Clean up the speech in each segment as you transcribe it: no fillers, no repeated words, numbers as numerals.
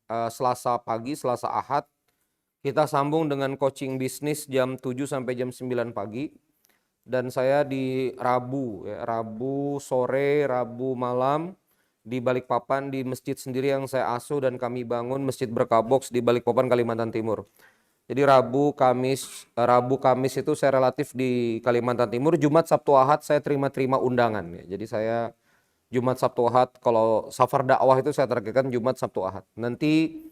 Selasa pagi, Selasa Ahad. Kita sambung dengan coaching bisnis jam 7 sampai jam 9 pagi. Dan saya di Rabu, ya, Rabu sore, Rabu malam di Balikpapan di masjid sendiri yang saya asuh dan kami bangun, Masjid Berkah Box di Balikpapan, Kalimantan Timur. Jadi Rabu, Kamis itu saya relatif di Kalimantan Timur. Jumat, Sabtu, Ahad saya terima undangan. Ya. Jadi saya Jumat, Sabtu, Ahad, kalau safar dakwah itu saya targetkan Jumat, Sabtu, Ahad. Nanti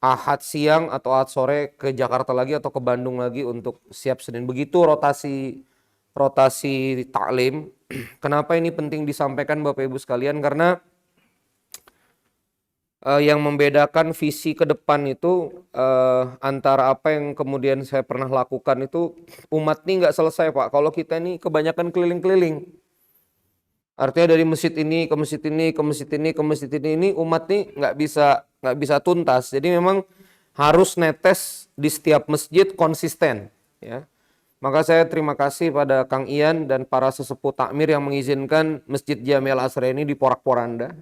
Ahad siang atau Ahad sore ke Jakarta lagi atau ke Bandung lagi untuk siap Senin. Begitu rotasi taklim. Kenapa ini penting disampaikan Bapak Ibu sekalian? Karena yang membedakan visi ke depan itu antara apa yang kemudian saya pernah lakukan itu, umat ini nggak selesai Pak. Kalau kita ini kebanyakan keliling-keliling. Artinya dari masjid ini ke masjid ini ke masjid ini ke masjid ini umat nih nggak bisa tuntas. Jadi memang harus netes di setiap masjid konsisten. Ya. Maka saya terima kasih pada Kang Ian dan para sesepuh takmir yang mengizinkan Masjid Jami Al-Azhar ini di Porak-Poranda.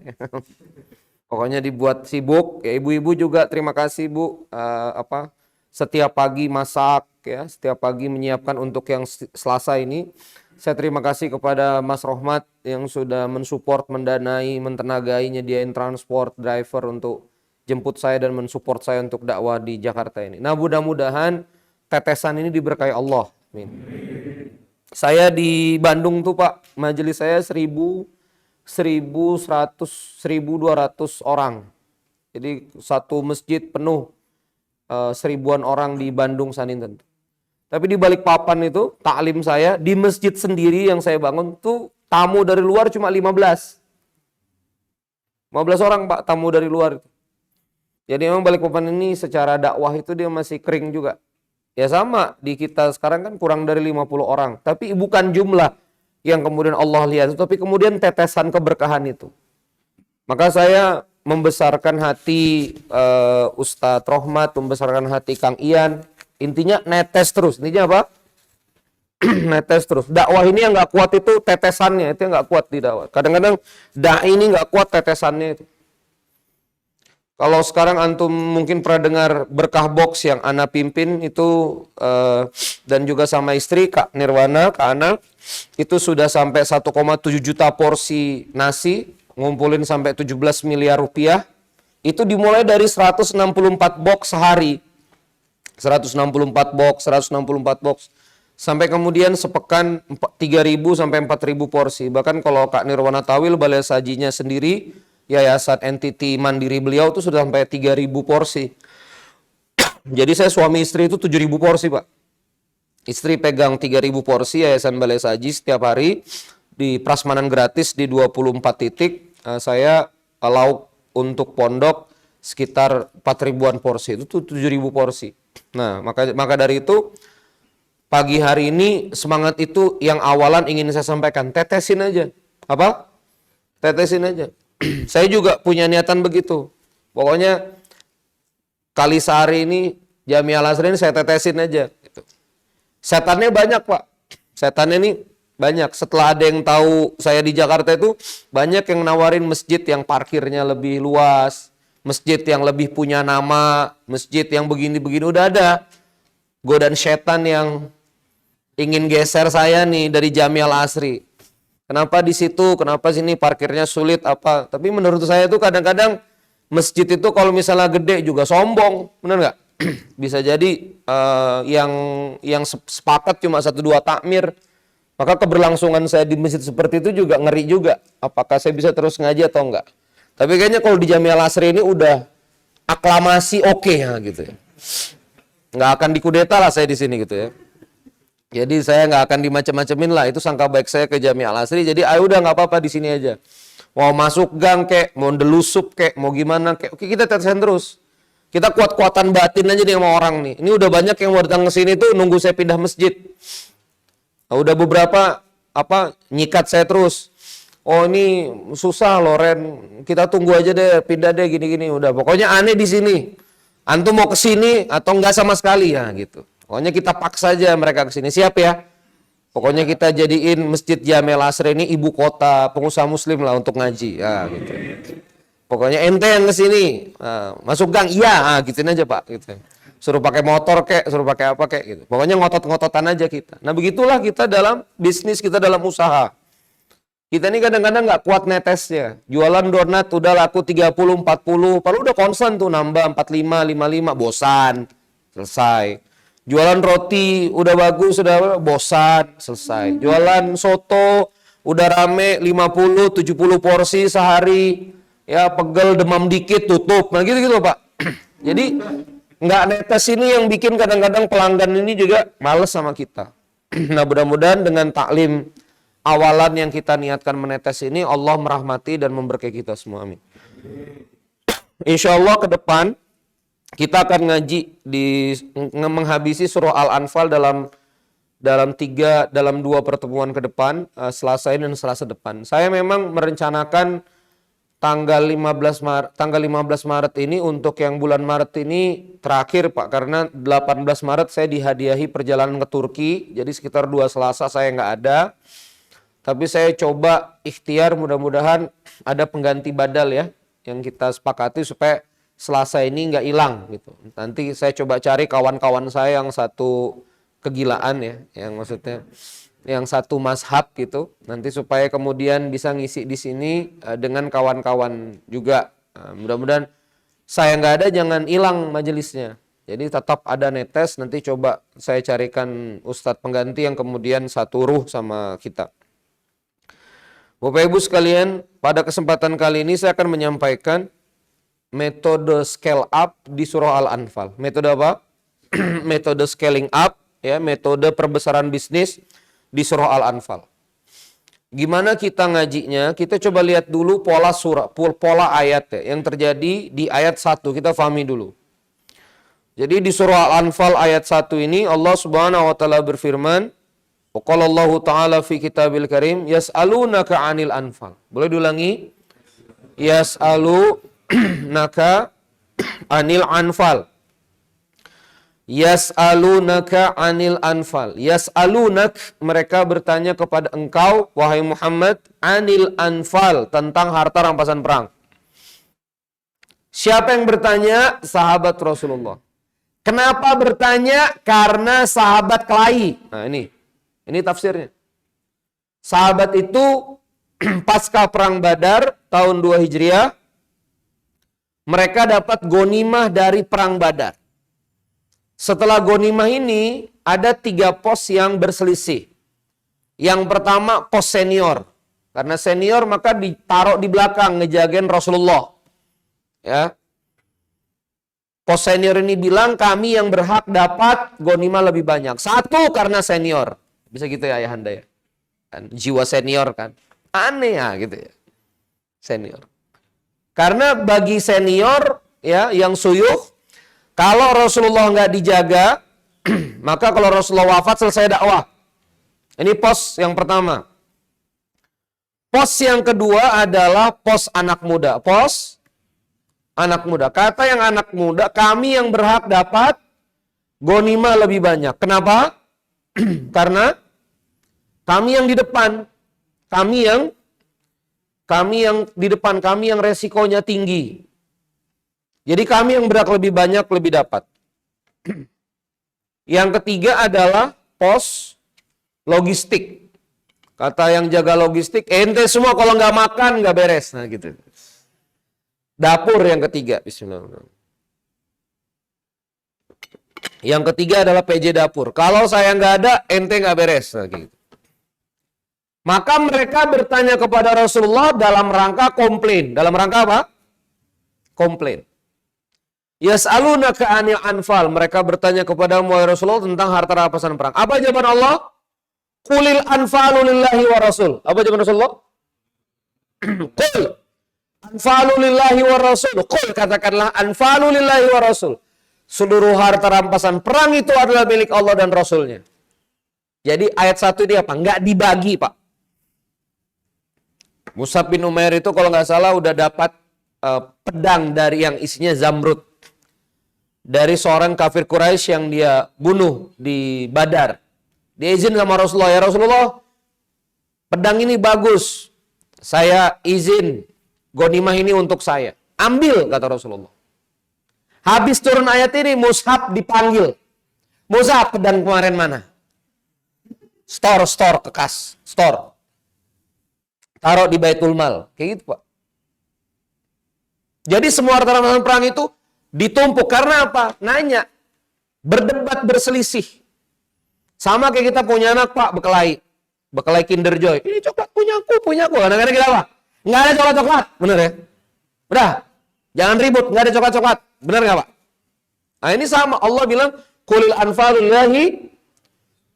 Pokoknya dibuat sibuk. Ya, ibu-ibu juga terima kasih Bu. Setiap pagi masak, ya, setiap pagi menyiapkan untuk yang Selasa ini. Saya terima kasih kepada Mas Rohmat yang sudah mensupport, mendanai, mentenagai, nyediain transport, driver untuk jemput saya dan mensupport saya untuk dakwah di Jakarta ini. Nah, mudah-mudahan tetesan ini diberkahi Allah. Amin. Saya di Bandung tuh Pak, majelis saya 1.200 orang. Jadi satu masjid penuh, 1.000-an orang di Bandung Saninten. Tapi di Balikpapan itu, taklim saya, di masjid sendiri yang saya bangun tuh tamu dari luar cuma 15. 15 orang Pak, tamu dari luar itu. Jadi memang Balikpapan ini secara dakwah itu dia masih kering juga. Ya sama, di kita sekarang kan kurang dari 50 orang. Tapi bukan jumlah yang kemudian Allah lihat, tapi kemudian tetesan keberkahan itu. Maka saya membesarkan hati Ustadz Rohmat, membesarkan hati Kang Ian. Intinya netes terus. Intinya apa? Netes terus. Dakwah ini yang nggak kuat itu tetesannya, itu yang nggak kuat di dakwah. Kadang-kadang dai ini nggak kuat tetesannya itu. Kalau sekarang antum mungkin pernah dengar Berkah Box yang Ana pimpin itu dan juga sama istri Kak Nirwana, Kak Ana, itu sudah sampai 1,7 juta porsi nasi, ngumpulin sampai 17 miliar rupiah. Itu dimulai dari 164 box sehari. 164 box, sampai kemudian sepekan 3.000 sampai 4.000 porsi. Bahkan kalau Kak Nirwana Tawil, balai sajinya sendiri, yayasan entiti mandiri beliau itu sudah sampai 3.000 porsi. Jadi saya suami istri itu 7.000 porsi Pak. Istri pegang 3.000 porsi yayasan balai saji setiap hari, di prasmanan gratis di 24 titik. Saya lauk untuk pondok sekitar 4.000-an porsi, itu 7.000 porsi. Nah, maka dari itu pagi hari ini semangat itu yang awalan ingin saya sampaikan, tetesin aja. Apa? Tetesin aja. Saya juga punya niatan begitu. Pokoknya kali sehari ini Jami Al-Azhar ini saya tetesin aja. Gitu. Setannya banyak Pak. Setannya ini banyak. Setelah ada yang tahu saya di Jakarta itu, banyak yang nawarin masjid yang parkirnya lebih luas, masjid yang lebih punya nama, masjid yang begini-begini, udah ada godaan setan yang ingin geser saya nih dari Jami Al-Azhar. Kenapa di situ, kenapa sini parkirnya sulit apa? Tapi menurut saya itu kadang-kadang masjid itu kalau misalnya gede juga sombong, benar nggak? Bisa jadi yang sepakat cuma 1-2 takmir. Maka keberlangsungan saya di masjid seperti itu juga ngeri juga. Apakah saya bisa terus ngaji atau enggak? Tapi kayaknya kalau di Jami Al-Azhar ini udah aklamasi oke ya gitu ya. Nggak akan dikudeta lah saya di sini gitu ya. Jadi saya nggak akan dimacem-macemin lah. Itu sangka baik saya ke Jami Al-Azhar. Jadi ayo udah nggak apa-apa di sini aja. Mau masuk gang kek, mau delusup kek, mau gimana kek. Oke kita tetesan terus. Kita kuat-kuatan batin aja nih sama orang nih. Ini udah banyak yang mau datang ke sini tuh nunggu saya pindah masjid. Nah, udah beberapa nyikat saya terus. Oh ini susah loh Ren, kita tunggu aja deh, pindah deh gini-gini. Udah pokoknya aneh di sini. Antum mau ke sini atau enggak sama sekali ya gitu. Pokoknya kita paksa aja mereka ke sini. Siap ya? Pokoknya kita jadiin Masjid Jami Al-Azhar ini ibu kota pengusaha muslim lah untuk ngaji. Ya gitu. Pokoknya ente yang ke sini, masuk gang, iya, gituin aja Pak. Gitu. Suruh pakai motor kek, suruh pakai apa kek, gitu. Pokoknya ngotot-ngototan aja kita. Nah begitulah kita dalam bisnis, kita dalam usaha. Kita ini kadang-kadang nggak kuat netesnya. Jualan donat udah laku 30, 40, padahal udah konsen tuh nambah 45, 55, bosan, selesai. Jualan roti udah bagus, udah bosan, selesai. Jualan soto udah rame 50, 70 porsi sehari. Ya pegel demam dikit tutup. Nah gitu-gitu Pak. Jadi nggak netes ini yang bikin kadang-kadang pelanggan ini juga males sama kita. Nah mudah-mudahan dengan taklim awalan yang kita niatkan menetes ini Allah merahmati dan memberkahi kita semua. Amin. Insya Allah ke depan kita akan ngaji menghabisi surah Al-Anfal dalam dua pertemuan ke depan, Selasa ini dan Selasa depan. Saya memang merencanakan tanggal 15 Maret ini untuk yang bulan Maret ini terakhir Pak, karena 18 Maret saya dihadiahi perjalanan ke Turki, jadi sekitar 2 Selasa saya nggak ada. Tapi saya coba ikhtiar, mudah-mudahan ada pengganti badal ya, yang kita sepakati supaya Selasa ini nggak hilang gitu. Nanti saya coba cari kawan-kawan saya yang satu kegilaan ya, yang maksudnya yang satu mazhab gitu, nanti supaya kemudian bisa ngisi di sini dengan kawan-kawan juga. Mudah-mudahan saya nggak ada jangan hilang majelisnya. Jadi tetap ada netes, nanti coba saya carikan ustadz pengganti yang kemudian satu ruh sama kita. Bapak Ibu sekalian, pada kesempatan kali ini saya akan menyampaikan metode scale up di surah Al-Anfal. Metode apa? Metode scaling up, ya, metode perbesaran bisnis di surah Al-Anfal. Gimana kita ngajinya? Kita coba lihat dulu pola surah, pola ayat ya, yang terjadi di ayat 1. Kita fahami dulu. Jadi di surah Al-Anfal ayat 1 ini Allah Subhanahu wa taala berfirman, qala Allah taala fi kitabil karim, yas'alunaka 'anil anfal. Boleh diulangi? Yas'alunaka 'anil anfal. Yas'alunaka 'anil anfal. Yas'alunak, mereka bertanya kepada engkau wahai Muhammad, 'anil anfal, tentang harta rampasan perang. Siapa yang bertanya? Sahabat Rasulullah. Kenapa bertanya? Karena sahabat kelahi. Nah ini tafsirnya. Sahabat itu pasca perang Badar tahun 2 Hijriah, mereka dapat gonimah dari perang Badar. Setelah gonimah ini, ada 3 pos yang berselisih. Yang pertama, pos senior. Karena senior maka ditaruh di belakang, ngejagain Rasulullah. Ya. Pos senior ini bilang, kami yang berhak dapat gonimah lebih banyak. 1, karena senior. Bisa gitu ya ayahanda ya. Kan, jiwa senior kan. Aneh ya gitu ya. Senior. Karena bagi senior ya yang suyuh, kalau Rasulullah nggak dijaga, maka kalau Rasulullah wafat selesai dakwah. Ini pos yang pertama. Pos yang kedua adalah pos anak muda. Pos anak muda. Kata yang anak muda, kami yang berhak dapat gonimah lebih banyak. Kenapa? Karena kami yang di depan. Kami yang di depan, kami yang resikonya tinggi. Jadi kami yang berhak lebih banyak, lebih dapat. Yang ketiga adalah pos logistik. Kata yang jaga logistik, ente semua kalau nggak makan nggak beres. Nah gitu. Dapur yang ketiga. Bismillahirrahmanirrahim. Yang ketiga adalah PJ dapur. Kalau saya nggak ada, ente nggak beres. Nah, gitu. Maka mereka bertanya kepada Rasulullah dalam rangka komplain. Dalam rangka apa? Komplain. Yas'alunaka 'anil anfal. Mereka bertanya kepada Rasulullah tentang harta rampasan perang. Apa jawaban Allah? Qulil anfalu lillahi wa rasul. Apa jawaban Rasulullah? Qul anfalu lillahi wa rasul. Qul, katakanlah anfalu lillahi wa rasul. Seluruh harta rampasan perang itu adalah milik Allah dan Rasulnya. Jadi ayat 1 ini apa? Nggak dibagi, Pak. Mus'ab bin Umair itu kalau nggak salah udah dapat pedang dari yang isinya zamrud. Dari seorang kafir Quraisy yang dia bunuh di Badar. Dia izin sama Rasulullah, ya Rasulullah, pedang ini bagus. Saya izin gonimah ini untuk saya. Ambil, kata Rasulullah. Habis turun ayat ini, Mus'hab dipanggil. Mus'hab pedang kemarin mana? Store, kekas, store. Taruh di Baitul Mal. Kayak gitu, Pak. Jadi semua harta rampasan perang itu ditumpuk. Karena apa? Nanya. Berdebat, berselisih. Sama kayak kita punya anak, Pak, Bekelai Kinder Joy. Ini coklat punya aku. Kadang-kadang kita apa? Nggak ada coklat. Bener ya? Udah. Jangan ribut. Nggak ada coklat. Bener nggak, Pak? Nah ini sama. Allah bilang, Qulil anfalullahi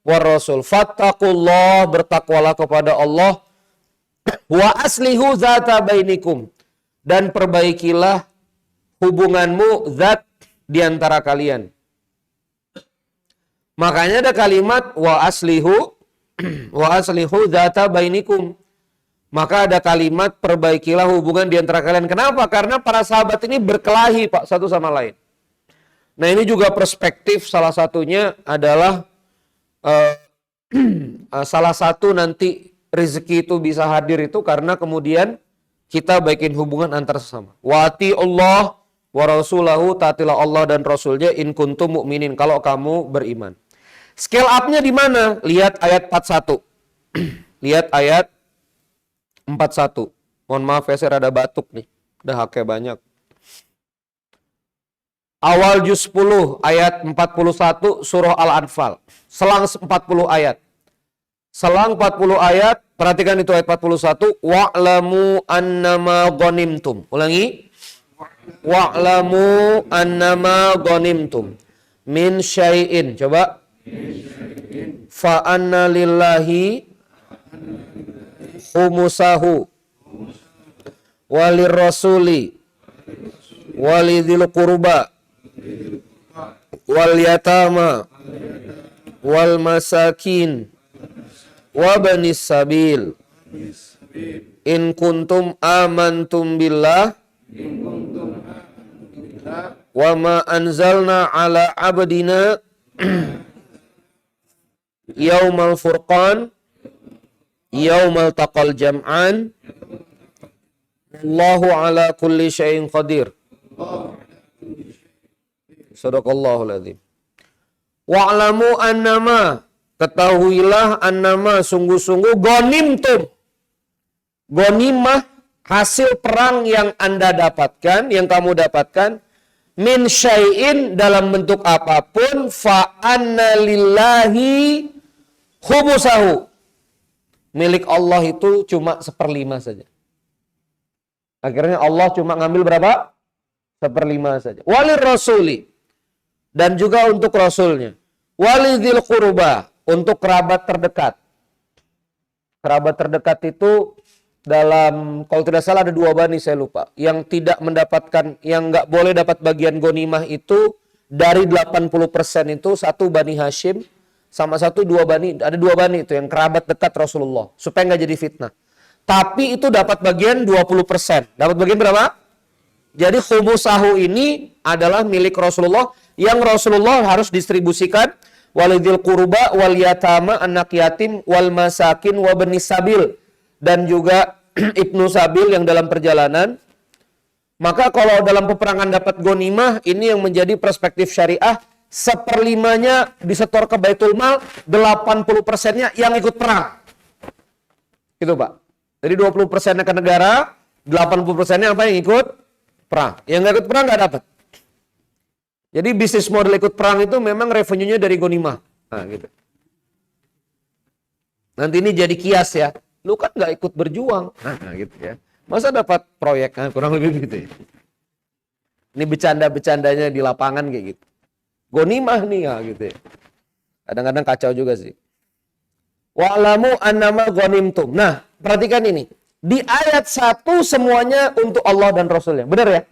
war rasul. Fattakullah, bertakwalah kepada Allah. Wa aslihu zata bainikum. Dan perbaikilah hubunganmu zat di antara kalian. Makanya ada kalimat wa aslihu zata bainikum. Maka ada kalimat perbaikilah hubungan di antara kalian. Kenapa? Karena para sahabat ini berkelahi, Pak, satu sama lain. Nah, ini juga perspektif salah satunya adalah salah satu nanti rezeki itu bisa hadir itu karena kemudian kita baikin hubungan antar sesama. Wati Allah wa rasulahu, taatilah Allah dan Rasulnya in kuntum mu'minin, kalau kamu beriman. Scale up-nya di mana? Lihat ayat 41. Lihat ayat 41. Mohon maaf ya, saya rada batuk nih. Udah haknya banyak. Awal juz 10 ayat 41 surah Al-Anfal. Selang 40 ayat. Selang 40 ayat, perhatikan itu ayat 41. Wa'lamu annama ghanimtum. Ulangi. Wa'lamu annama ghanimtum min syai'in. Coba. Fa'anna lillahi khumusahu walir rasuli walidhil qurba wal yatama wal masakin wa banis sabil in kuntum amantum billah wa ma anzalna ala abdina yaumal furqan yaumal taqal jam'an Allahu ala kulli syai'in qadir. Sadaqallahul adzim. Wa'lamu annama, ketahuilah annama, sungguh-sungguh ghanimtum. Ghanimah hasil perang yang Anda dapatkan, yang kamu dapatkan, min syai'in dalam bentuk apapun, fa anna lillahi khumusahu. Milik Allah itu cuma 1/5 saja. Akhirnya Allah cuma ngambil berapa? 1/5 saja. Walir rasuli, dan juga untuk rasulnya. Walidhil qurba, untuk kerabat terdekat. Kerabat terdekat itu dalam, kalau tidak salah ada 2 bani, saya lupa. Yang tidak mendapatkan, yang nggak boleh dapat bagian ghanimah itu dari 80% itu 1 Bani Hashim, sama 1 2 bani, ada 2 bani itu yang kerabat dekat Rasulullah, supaya nggak jadi fitnah. Tapi itu dapat bagian 20%. Dapat bagian berapa? Jadi khumusahu ini adalah milik Rasulullah yang Rasulullah harus distribusikan walidil qurba wal yatama, anak yatim, wal masakin wa banis sabil, dan juga ibnu sabil yang dalam perjalanan. Maka kalau dalam peperangan dapat ghanimah, ini yang menjadi perspektif syariah, 1/5-nya disetor ke Baitul Mal, 80%-nya yang ikut perang. Gitu, Pak. Jadi 20%-nya ke negara, 80%-nya apa yang ikut perang. Yang nggak ikut perang nggak dapat. Jadi bisnis model ikut perang itu memang revenue-nya dari ghanimah. Nah, gitu. Nanti ini jadi kias ya. Lu kan nggak ikut berjuang. Nah, gitu ya. Masa dapat proyek? Nah, kurang lebih gitu ya. Ini bercanda-bercandanya di lapangan kayak gitu. Ghanimah nih ya gitu ya. Kadang-kadang kacau juga sih. Wa'lamu annama ghanimtum. Nah, perhatikan ini. Di ayat 1 semuanya untuk Allah dan Rasulnya. Benar ya?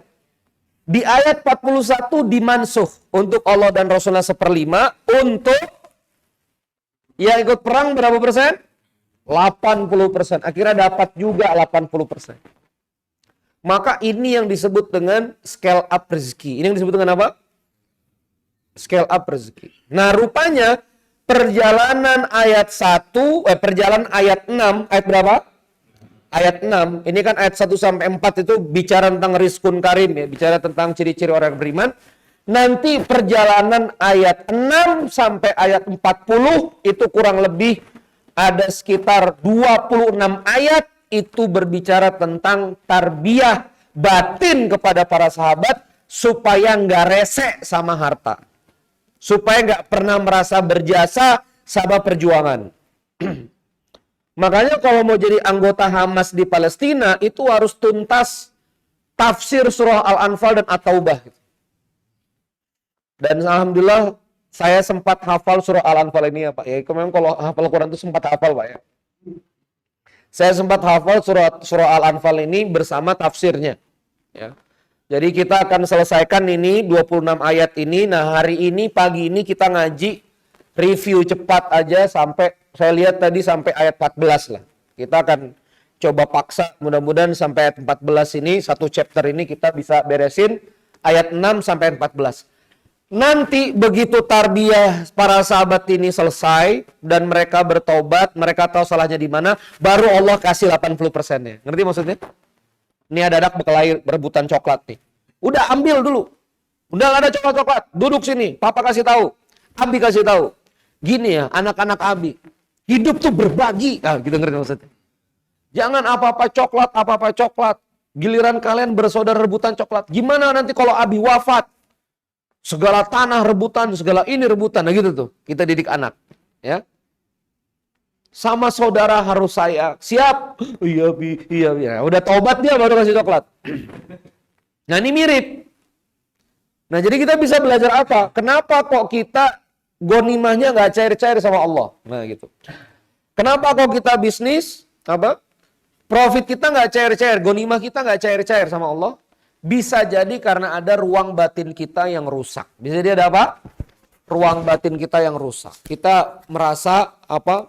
Di ayat 41 dimansuh untuk Allah dan Rasulnya 1/5, untuk yang ikut perang berapa persen? 80%. Akhirnya dapat juga 80%. Maka ini yang disebut dengan scale up rezeki. Ini yang disebut dengan apa? Scale up rezeki. Nah, rupanya perjalanan ayat 6, ayat berapa? ayat 6, ini kan ayat 1 sampai 4 itu bicara tentang rizkun karim ya, bicara tentang ciri-ciri orang beriman. Nanti perjalanan ayat 6 sampai ayat 40 itu kurang lebih ada sekitar 26 ayat itu berbicara tentang tarbiyah batin kepada para sahabat supaya nggak rese sama harta. Supaya nggak pernah merasa berjasa sama perjuangan. Makanya kalau mau jadi anggota Hamas di Palestina itu harus tuntas tafsir surah Al-Anfal dan At-Taubah. Dan alhamdulillah saya sempat hafal surah Al-Anfal ini ya Pak. Ya, memang kalau hafal Quran itu sempat hafal Pak ya. Saya sempat hafal surah Al-Anfal ini bersama tafsirnya. Ya. Jadi kita akan selesaikan ini 26 ayat ini. Nah hari ini pagi ini kita ngaji review cepat aja sampai saya lihat tadi sampai ayat 14 lah. Kita akan coba paksa mudah-mudahan sampai ayat 14 ini satu chapter ini kita bisa beresin ayat 6 sampai 14. Nanti begitu tarbiyah para sahabat ini selesai dan mereka bertobat, mereka tahu salahnya di mana, baru Allah kasih 80%-nya. Ngerti maksudnya? Ini ada anak berkelahi berebutan coklat nih. Udah ambil dulu. Udah ada coklat-coklat. Duduk sini, papa kasih tahu. Abi kasih tahu. Gini ya, anak-anak Abi. Hidup tuh berbagi. Nah, gitu ngerti maksudnya? Jangan apa-apa coklat. Giliran kalian bersaudara rebutan coklat. Gimana nanti kalau Abi wafat? Segala tanah rebutan, segala ini rebutan. Nah gitu tuh, kita didik anak. Ya. Sama saudara harus saya. Siap? Iya, Bi. Iya. Udah taubat dia baru kasih coklat. Nah ini mirip. Nah jadi kita bisa belajar apa? Kenapa kok kita gonimahnya nggak cair-cair sama Allah? Nah gitu. Kenapa kok kita bisnis? Profit kita nggak cair-cair, gonimah kita nggak cair-cair sama Allah? Bisa jadi karena ada ruang batin kita yang rusak. Bisa jadi ada apa? Ruang batin kita yang rusak. Kita merasa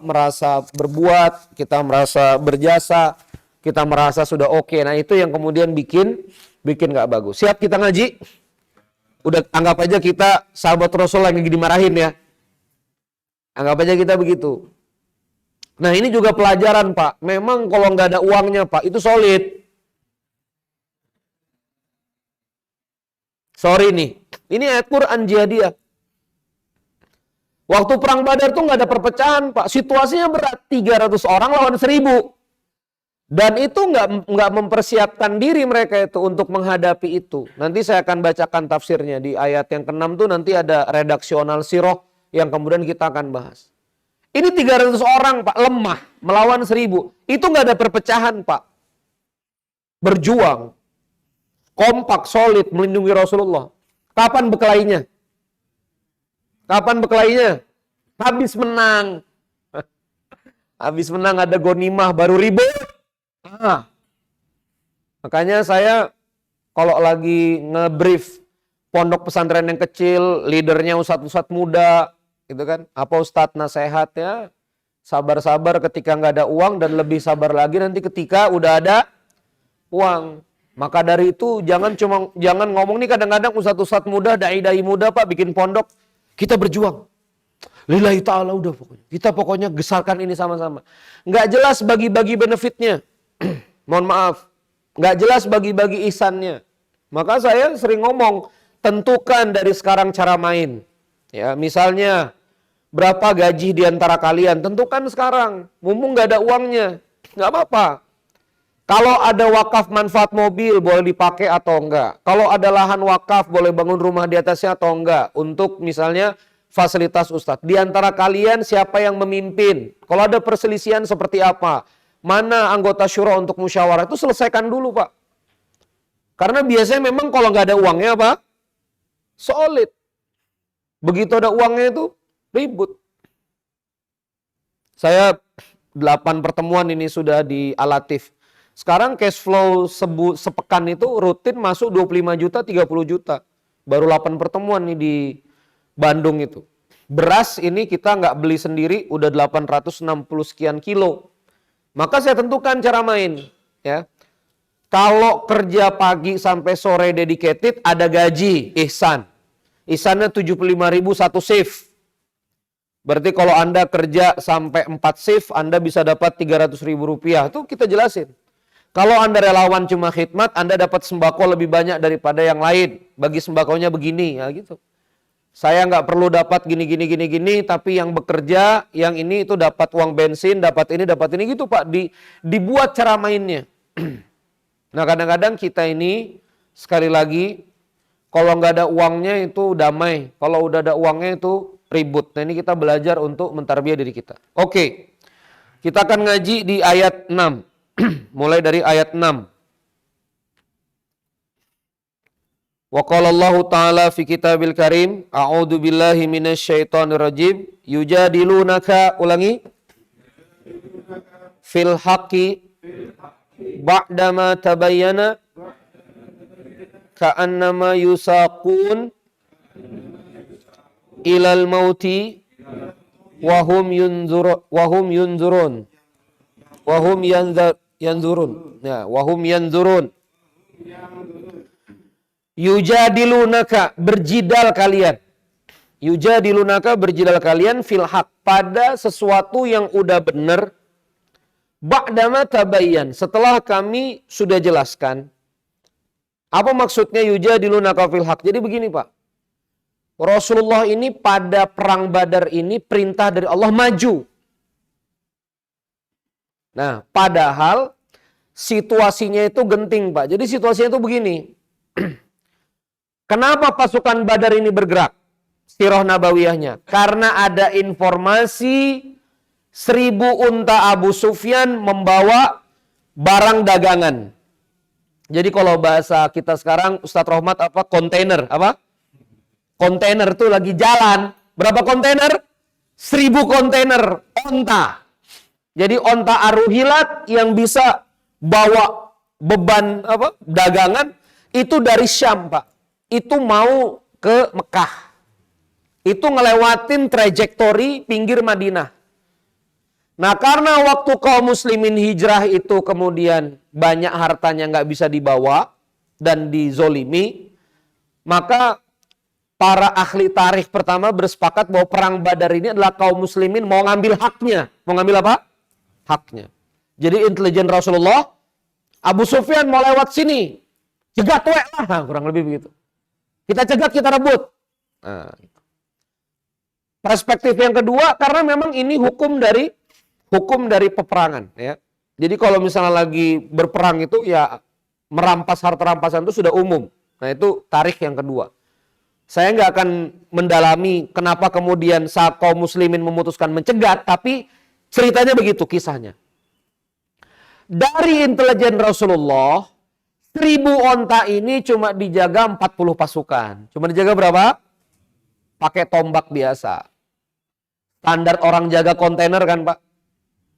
Merasa berbuat, kita merasa berjasa, kita merasa sudah oke. Nah itu yang kemudian bikin nggak bagus. Siap kita ngaji? Udah anggap aja kita sahabat Rasul lagi dimarahin ya. Anggap aja kita begitu. Nah ini juga pelajaran Pak. Memang kalau nggak ada uangnya Pak itu solid. Sorry nih, ini ayat Quran jihadiyah. Waktu perang Badar tuh nggak ada perpecahan Pak. Situasinya berat, 300 orang lawan 1000. Dan itu nggak mempersiapkan diri mereka itu untuk menghadapi itu. Nanti saya akan bacakan tafsirnya di ayat yang ke-6 tuh nanti ada redaksional sirah yang kemudian kita akan bahas. Ini 300 orang Pak, lemah, melawan 1000. Itu nggak ada perpecahan Pak. Berjuang. Kompak, solid, melindungi Rasulullah. Kapan berkelahinya? Habis menang. Habis menang ada gonimah, baru ribut. Makanya saya kalau lagi ngebrief pondok pesantren yang kecil, leadernya ustadz-ustadz muda, gitu kan. Apa ustadz nasihat ya? Sabar-sabar ketika nggak ada uang dan lebih sabar lagi nanti ketika udah ada uang. Maka dari itu jangan ngomong nih kadang-kadang ustadz-ustadz muda, dai-dai muda Pak bikin pondok, kita berjuang. Lillahi ta'ala udah pokoknya. Kita pokoknya gesarkan ini sama-sama. Nggak jelas bagi-bagi benefitnya. Mohon maaf. Nggak jelas bagi-bagi ihsannya. Maka saya sering ngomong, tentukan dari sekarang cara main. Ya, misalnya berapa gaji di antara kalian, tentukan sekarang. Mumpung nggak ada uangnya, nggak apa-apa. Kalau ada wakaf manfaat mobil boleh dipakai atau enggak. Kalau ada lahan wakaf boleh bangun rumah di atasnya atau enggak. Untuk misalnya fasilitas ustadz. Di antara kalian siapa yang memimpin? Kalau ada perselisihan seperti apa? Mana anggota syura untuk musyawarah? Itu selesaikan dulu Pak. Karena biasanya memang kalau nggak ada uangnya apa? Solid. Begitu ada uangnya itu ribut. Saya 8 pertemuan ini sudah di Al-Latif. Sekarang cash flow sepekan itu rutin masuk 25 juta, 30 juta. Baru 8 pertemuan nih di Bandung itu. Beras ini kita nggak beli sendiri, udah 860 sekian kilo. Maka saya tentukan cara main. Ya. Kalau kerja pagi sampai sore dedicated, ada gaji, ihsan. Ihsannya 75.000 satu shift. Berarti kalau Anda kerja sampai 4 shift, Anda bisa dapat 300.000 rupiah. Itu kita jelasin. Kalau Anda relawan cuma khidmat, Anda dapat sembako lebih banyak daripada yang lain. Bagi sembakonya begini, ya gitu. Saya nggak perlu dapat gini, tapi yang bekerja, yang ini itu dapat uang bensin, dapat ini gitu Pak. Dibuat cara mainnya. Nah kadang-kadang kita ini, sekali lagi, kalau nggak ada uangnya itu damai. Kalau udah ada uangnya itu ribut. Nah ini kita belajar untuk mentarbiah diri kita. Oke, kita akan ngaji di ayat 6. Mulai dari ayat 6. Wa qala Allahu ta'ala fi kitabil karim, a'udzu billahi minasyaitonir rajim, yujadilunaka, ulangi, fil haqqi ba'dama tabayyana ka'annama yusaqun ilal mauti wa hum yanzurun Yujadilunaka, berjidal kalian fil haq, pada sesuatu yang udah benar, ba'dama tabayyan, setelah kami sudah jelaskan. Apa maksudnya yujadilunaka fil haq? Jadi begini Pak, Rasulullah ini pada perang Badar ini perintah dari Allah maju. Nah padahal situasinya itu genting Pak. Jadi situasinya itu begini. Kenapa pasukan Badar ini bergerak? Sirah Nabawiyahnya. Karena ada informasi 1000 unta Abu Sufyan membawa barang dagangan. Jadi kalau bahasa kita sekarang, Ustadz Rohmat, apa? Kontainer. Apa? Kontainer itu lagi jalan. Berapa kontainer? 1000 kontainer onta. Jadi onta Aruhilat yang bisa bawa beban apa? Dagangan itu dari Syam, Pak. Itu mau ke Mekah. Itu ngelewatin trajektori pinggir Madinah. Nah karena waktu kaum muslimin hijrah itu kemudian banyak hartanya nggak bisa dibawa dan dizolimi, maka para ahli tarikh pertama bersepakat bahwa perang Badar ini adalah kaum muslimin mau ngambil haknya. Mau ngambil apa? Haknya. Jadi intelijen Rasulullah, Abu Sufyan mau lewat sini, cegat wek lah, nah, kurang lebih begitu. Kita cegat, kita rebut. Nah, perspektif yang kedua, karena memang ini hukum dari peperangan. Ya. Jadi kalau misalnya lagi berperang itu ya merampas harta rampasan itu sudah umum. Nah itu tarikh yang kedua. Saya nggak akan mendalami kenapa kemudian saat kaum muslimin memutuskan mencegat, tapi ceritanya begitu kisahnya. Dari intelijen Rasulullah, 1000 onta ini cuma dijaga 40 pasukan. Cuma dijaga berapa? Pakai tombak biasa. Standar orang jaga kontainer kan Pak?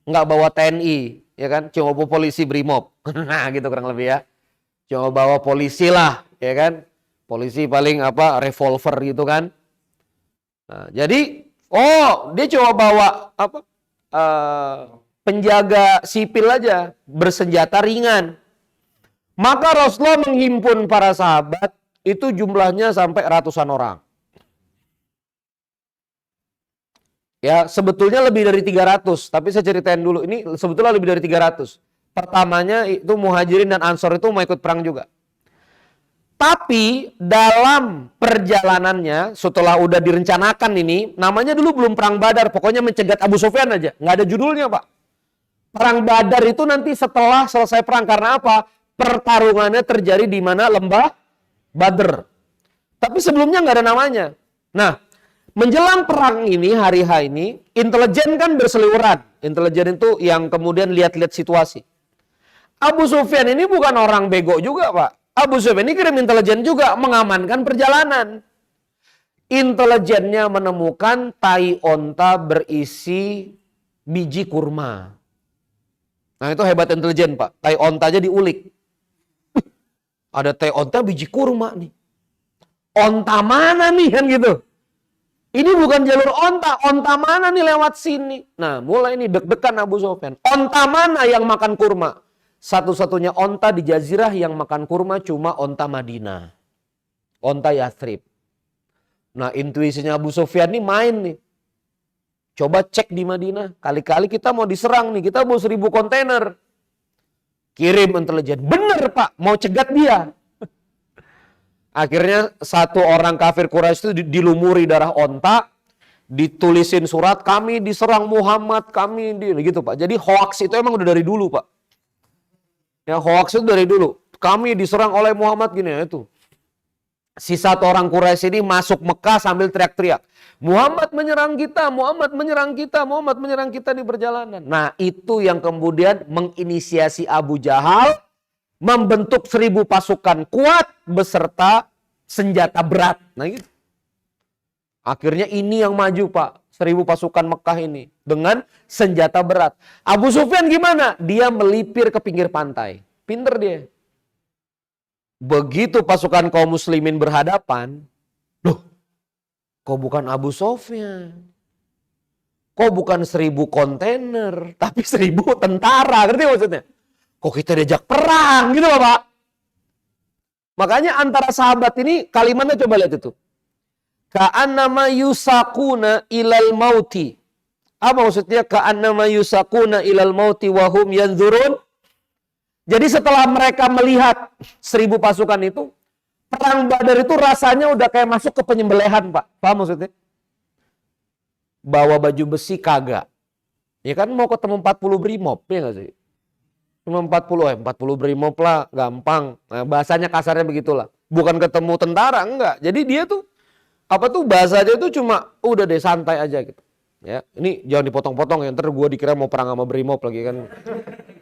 Nggak bawa TNI, ya kan? Cuma bawa polisi Brimob. Nah gitu kurang lebih ya. Cuma bawa polisi lah, ya kan? Polisi paling apa? Revolver gitu kan. Nah, jadi, dia cuma bawa apa? Penjaga sipil aja, bersenjata ringan. Maka Rasulullah menghimpun para sahabat, itu jumlahnya sampai ratusan orang. Ya, sebetulnya lebih dari 300, tapi saya ceritain dulu. Ini sebetulnya lebih dari 300. Pertamanya itu Muhajirin dan Ansor itu mau ikut perang juga. Tapi dalam perjalanannya, setelah udah direncanakan ini, namanya dulu belum perang Badar, pokoknya mencegat Abu Sufyan aja. Nggak ada judulnya Pak. Perang Badar itu nanti setelah selesai perang, karena apa? Pertarungannya terjadi di mana? Lembah Badr. Tapi sebelumnya nggak ada namanya. Nah, menjelang perang ini, hari H ini, intelijen kan berseliweran. Intelijen itu yang kemudian lihat-lihat situasi. Abu Sufyan ini bukan orang bego juga, Pak. Abu Sufyan ini kirim intelijen juga mengamankan perjalanan. Intelijennya menemukan tai onta berisi biji kurma. Nah itu hebat intelijen Pak. Tai onta aja diulik. Ada tai onta biji kurma nih. Onta mana nih kan gitu. Ini bukan jalur onta mana nih lewat sini. Nah mulai nih deg-degan Abu Sufyan. Onta mana yang makan kurma? Satu-satunya onta di jazirah yang makan kurma cuma onta Madinah. Onta Yathrib. Nah intuisinya Abu Sufyan nih main nih. Coba cek di Madinah. Kali-kali kita mau diserang nih. Kita mau 1000 kontainer. Kirim intelijen. Bener Pak, mau cegat dia. Akhirnya satu orang kafir Quraisy itu dilumuri darah onta, ditulisin surat, kami diserang Muhammad, gitu Pak. Jadi hoax itu emang udah dari dulu Pak. Ya hoax itu dari dulu. Kami diserang oleh Muhammad gini ya itu. Si satu orang Quraisy ini masuk Mekah sambil teriak-teriak. Muhammad menyerang kita, Muhammad menyerang kita, Muhammad menyerang kita di perjalanan. Nah itu yang kemudian menginisiasi Abu Jahal membentuk 1000 pasukan kuat beserta senjata berat. Nah gitu. Akhirnya ini yang maju Pak. 1000 pasukan Mekah ini dengan senjata berat. Abu Sufyan gimana? Dia melipir ke pinggir pantai. Pinter dia. Begitu pasukan kaum muslimin berhadapan, loh, kok bukan Abu Sufyan? Kok bukan 1000 kontainer, tapi 1000 tentara, ngerti maksudnya? Kok kita diajak perang gitu loh Pak. Makanya antara sahabat ini kalimatnya coba lihat itu. Ka'annama yusakuna ilal mauti. Apa maksudnya ka'annama yusakuna ilal mauti wahum yanzurun? Jadi setelah mereka melihat 1000 pasukan itu, perang Badar itu rasanya udah kayak masuk ke penyembelihan Pak. Paham maksudnya? Bawa baju besi kagak. Ya kan mau ketemu 40 brimob, ya nggak sih? Cuma 40 brimob lah, gampang. Nah, bahasanya kasarnya begitulah. Bukan ketemu tentara, enggak. Jadi dia tuh, bahasanya tuh cuma, udah deh santai aja gitu. Ya, ini jangan dipotong-potong ya, ntar gue dikira mau perang sama brimob lagi kan.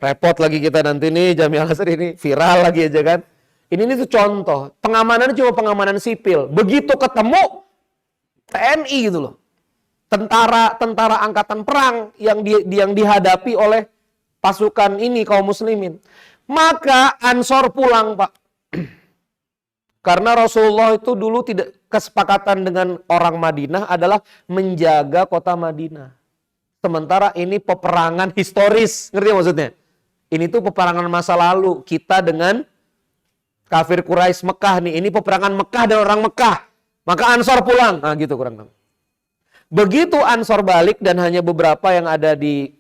Repot lagi kita nanti nih, Jami Al-Azhar ini viral lagi aja kan. Ini tuh contoh, pengamanannya cuma pengamanan sipil. Begitu ketemu, TNI gitu loh. Tentara angkatan perang yang dihadapi oleh pasukan ini kaum muslimin. Maka Ansor pulang Pak. Karena Rasulullah itu dulu tidak kesepakatan dengan orang Madinah adalah menjaga kota Madinah. Sementara ini peperangan historis, ngerti maksudnya? Ini tuh peperangan masa lalu kita dengan kafir Quraisy Mekah nih. Ini peperangan Mekah dan orang Mekah. Maka Ansor pulang. Nah gitu kurang lebih. Begitu Ansor balik dan hanya beberapa yang ada di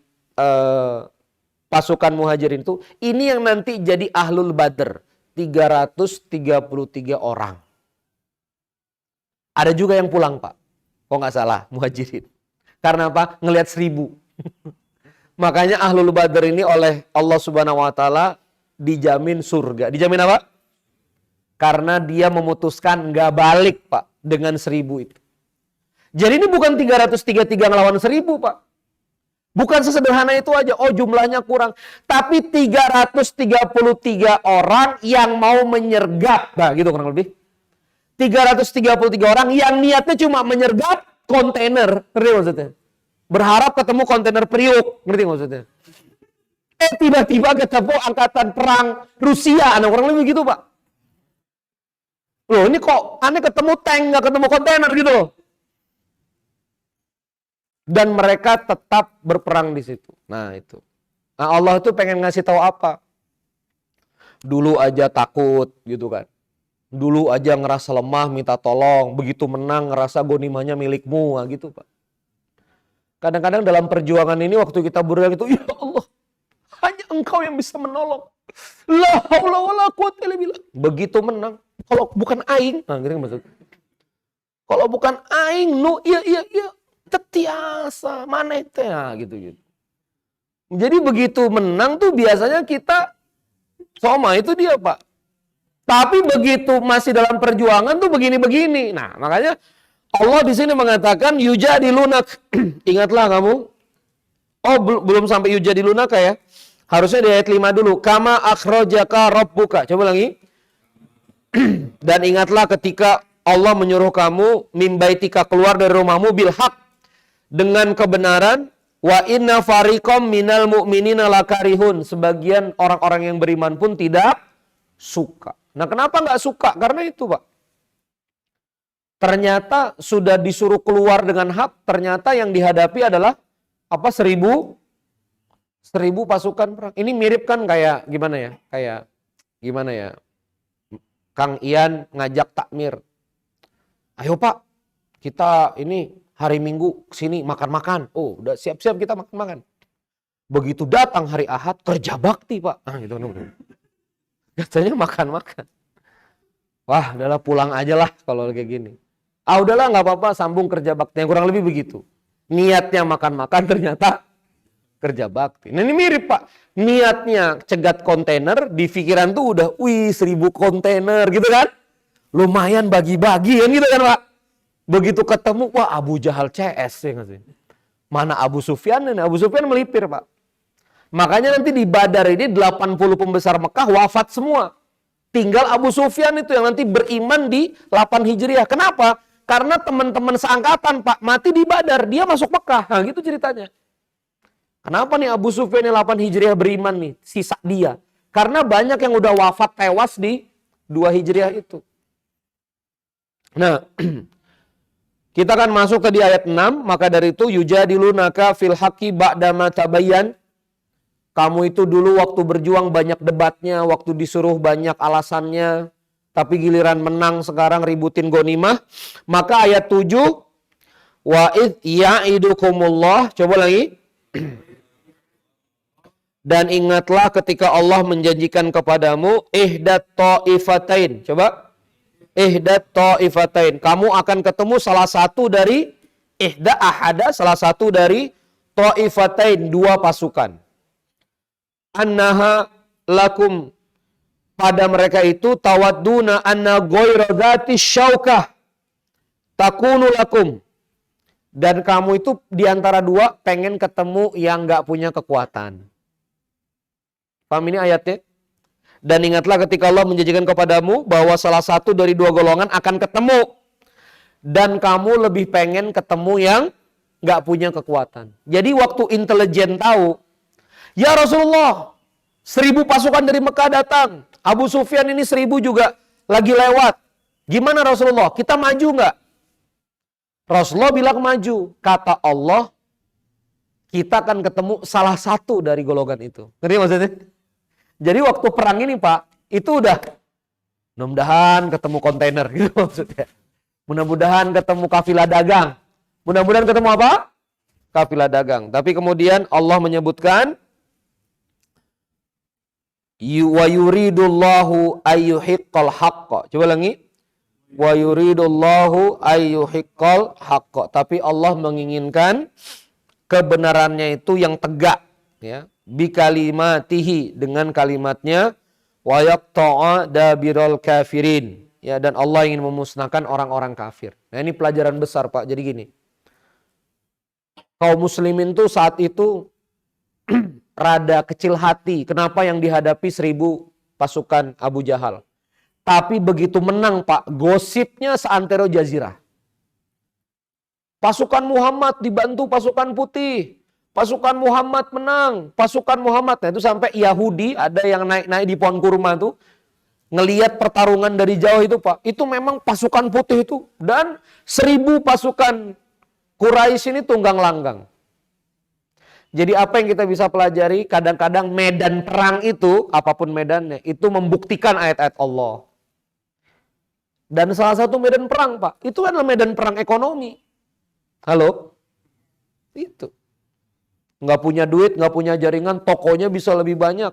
pasukan Muhajirin itu, ini yang nanti jadi Ahlul Badr. 333 orang. Ada juga yang pulang Pak. Kok nggak salah, Muhajirin. Karena apa? Ngelihat 1000. Makanya Ahlul Badr ini oleh Allah Subhanahu wa taala dijamin surga. Dijamin apa? Karena dia memutuskan nggak balik Pak dengan 1000 itu. Jadi ini bukan 333 ngelawan 1000 Pak. Bukan sesederhana itu aja. Oh jumlahnya kurang. Tapi 333 orang yang mau menyergap. Nah gitu kurang lebih. 333 orang yang niatnya cuma menyergap kontainer. Ngerti maksudnya? Berharap ketemu kontainer Priuk. Ngerti maksudnya? Tiba-tiba ketemu angkatan perang Rusia. Nah kurang lebih gitu Pak. Loh ini kok aneh ketemu tank gak ketemu kontainer gitu loh. Dan mereka tetap berperang di situ. Nah itu. Nah Allah tuh pengen ngasih tahu apa? Dulu aja takut gitu kan. Dulu aja ngerasa lemah minta tolong. Begitu menang ngerasa gonimahnya milikmu. Nah, gitu Pak. Kadang-kadang dalam perjuangan ini waktu kita berjuang itu, ya Allah, hanya Engkau yang bisa menolong. La haula wala quwwata illa billah. Begitu menang. Kalau bukan aing, nah gitu maksudnya. Kalau bukan aing, nu iya. Tetiasa mana teh gitu. Jadi begitu menang tuh biasanya kita soma itu dia Pak. Tapi begitu masih dalam perjuangan tuh begini-begini. Nah, makanya Allah di sini mengatakan yujadilunak. Ingatlah kamu. Oh, belum sampai yujadilunaka ya. Harusnya di ayat 5 dulu. Kama akhrajaka rabbuka. Coba lagi. Dan ingatlah ketika Allah menyuruh kamu mimbaitika keluar dari rumahmu bil haq dengan kebenaran, wa inna fariqam minal mu'minina lakarihun. Sebagian orang-orang yang beriman pun tidak suka. Nah kenapa nggak suka? Karena itu Pak. Ternyata sudah disuruh keluar dengan hak, ternyata yang dihadapi adalah apa? 1000 pasukan perang. Ini mirip kan kayak gimana ya? Kayak gimana ya? Kang Ian ngajak takmir. Ayo Pak, kita ini hari Minggu kesini makan-makan. Oh, udah siap-siap kita makan-makan. Begitu datang hari Ahad, kerja bakti Pak. Gitu. Katanya makan-makan. Wah, udahlah pulang aja lah kalau kayak gini. Udahlah nggak apa-apa, sambung kerja bakti. Yang kurang lebih begitu. Niatnya makan-makan, ternyata kerja bakti. Nah ini mirip Pak. Niatnya cegat kontainer, di pikiran tuh udah, 1000 kontainer gitu kan. Lumayan bagi-bagi kan gitu kan Pak. Begitu ketemu, wah Abu Jahal CS ya nggak sih? Mana Abu Sufyan ini? Abu Sufyan melipir Pak. Makanya nanti di Badar ini 80 pembesar Mekah wafat semua. Tinggal Abu Sufyan itu yang nanti beriman di 8 Hijriah. Kenapa? Karena teman-teman seangkatan Pak mati di Badar, dia masuk Mekah. Nah gitu ceritanya. Kenapa nih Abu Sufyan yang 8 Hijriah beriman nih? Sisa dia. Karena banyak yang udah wafat tewas di 2 Hijriah itu. Nah, kita akan masuk ke di ayat 6. Maka dari itu, yujadilunaka fil haqqi ba'dama tabayyan. Kamu itu dulu waktu berjuang banyak debatnya, waktu disuruh banyak alasannya, tapi giliran menang sekarang ributin ghanimah. Maka ayat 7, wa id ya'idukumullah, coba lagi. Dan ingatlah ketika Allah menjanjikan kepadamu ihdat ta'ifatain. Coba. Ihdat ta'ifatain. Kamu akan ketemu salah satu dari salah satu dari ta'ifatain, 2 pasukan. Annaha lakum, pada mereka itu tawadduna anna ghayra dzati syaukah takunu lakum, dan kamu itu diantara 2 pengen ketemu yang gak punya kekuatan. Paham ini ayatnya? Dan ingatlah ketika Allah menjanjikan kepadamu bahwa salah satu dari 2 golongan akan ketemu, dan kamu lebih pengen ketemu yang gak punya kekuatan. Jadi waktu intelijen tahu, ya Rasulullah, 1000 pasukan dari Mekah datang. Abu Sufyan ini 1000 juga lagi lewat. Gimana Rasulullah? Kita maju nggak? Rasulullah bilang maju. Kata Allah, kita akan ketemu salah satu dari golongan itu. Ngerti maksudnya? Jadi waktu perang ini Pak, itu udah mudah-mudahan ketemu kontainer gitu maksudnya. Mudah-mudahan ketemu kafilah dagang. Mudah-mudahan ketemu apa? Kafilah dagang. Tapi kemudian Allah menyebutkan wa yuridullahu ayyuhiqqal haqqa. Coba lagi. Wa yuridullahu ayyuhiqqal haqqa. Tapi Allah menginginkan kebenarannya itu yang tegak, ya. Bi kalimatihi, dengan kalimatnya, wa yaqta'a dabiral kafirin. Ya, dan Allah ingin memusnahkan orang-orang kafir. Nah, ini pelajaran besar, Pak. Jadi gini. Kaum muslimin tuh saat itu rada kecil hati. Kenapa yang dihadapi 1000 pasukan Abu Jahal? Tapi begitu menang Pak, gosipnya seantero jazirah. Pasukan Muhammad dibantu pasukan putih. Pasukan Muhammad menang. Pasukan Muhammad. Nah itu sampai Yahudi ada yang naik-naik di pohon kurma tuh. Ngelihat pertarungan dari jauh itu Pak. Itu memang pasukan putih itu. Dan 1000 pasukan Quraisy ini tunggang langgang. Jadi apa yang kita bisa pelajari, kadang-kadang medan perang itu, apapun medannya, itu membuktikan ayat-ayat Allah. Dan salah satu medan perang Pak, itu adalah medan perang ekonomi. Halo? Itu. Nggak punya duit, nggak punya jaringan, tokonya bisa lebih banyak.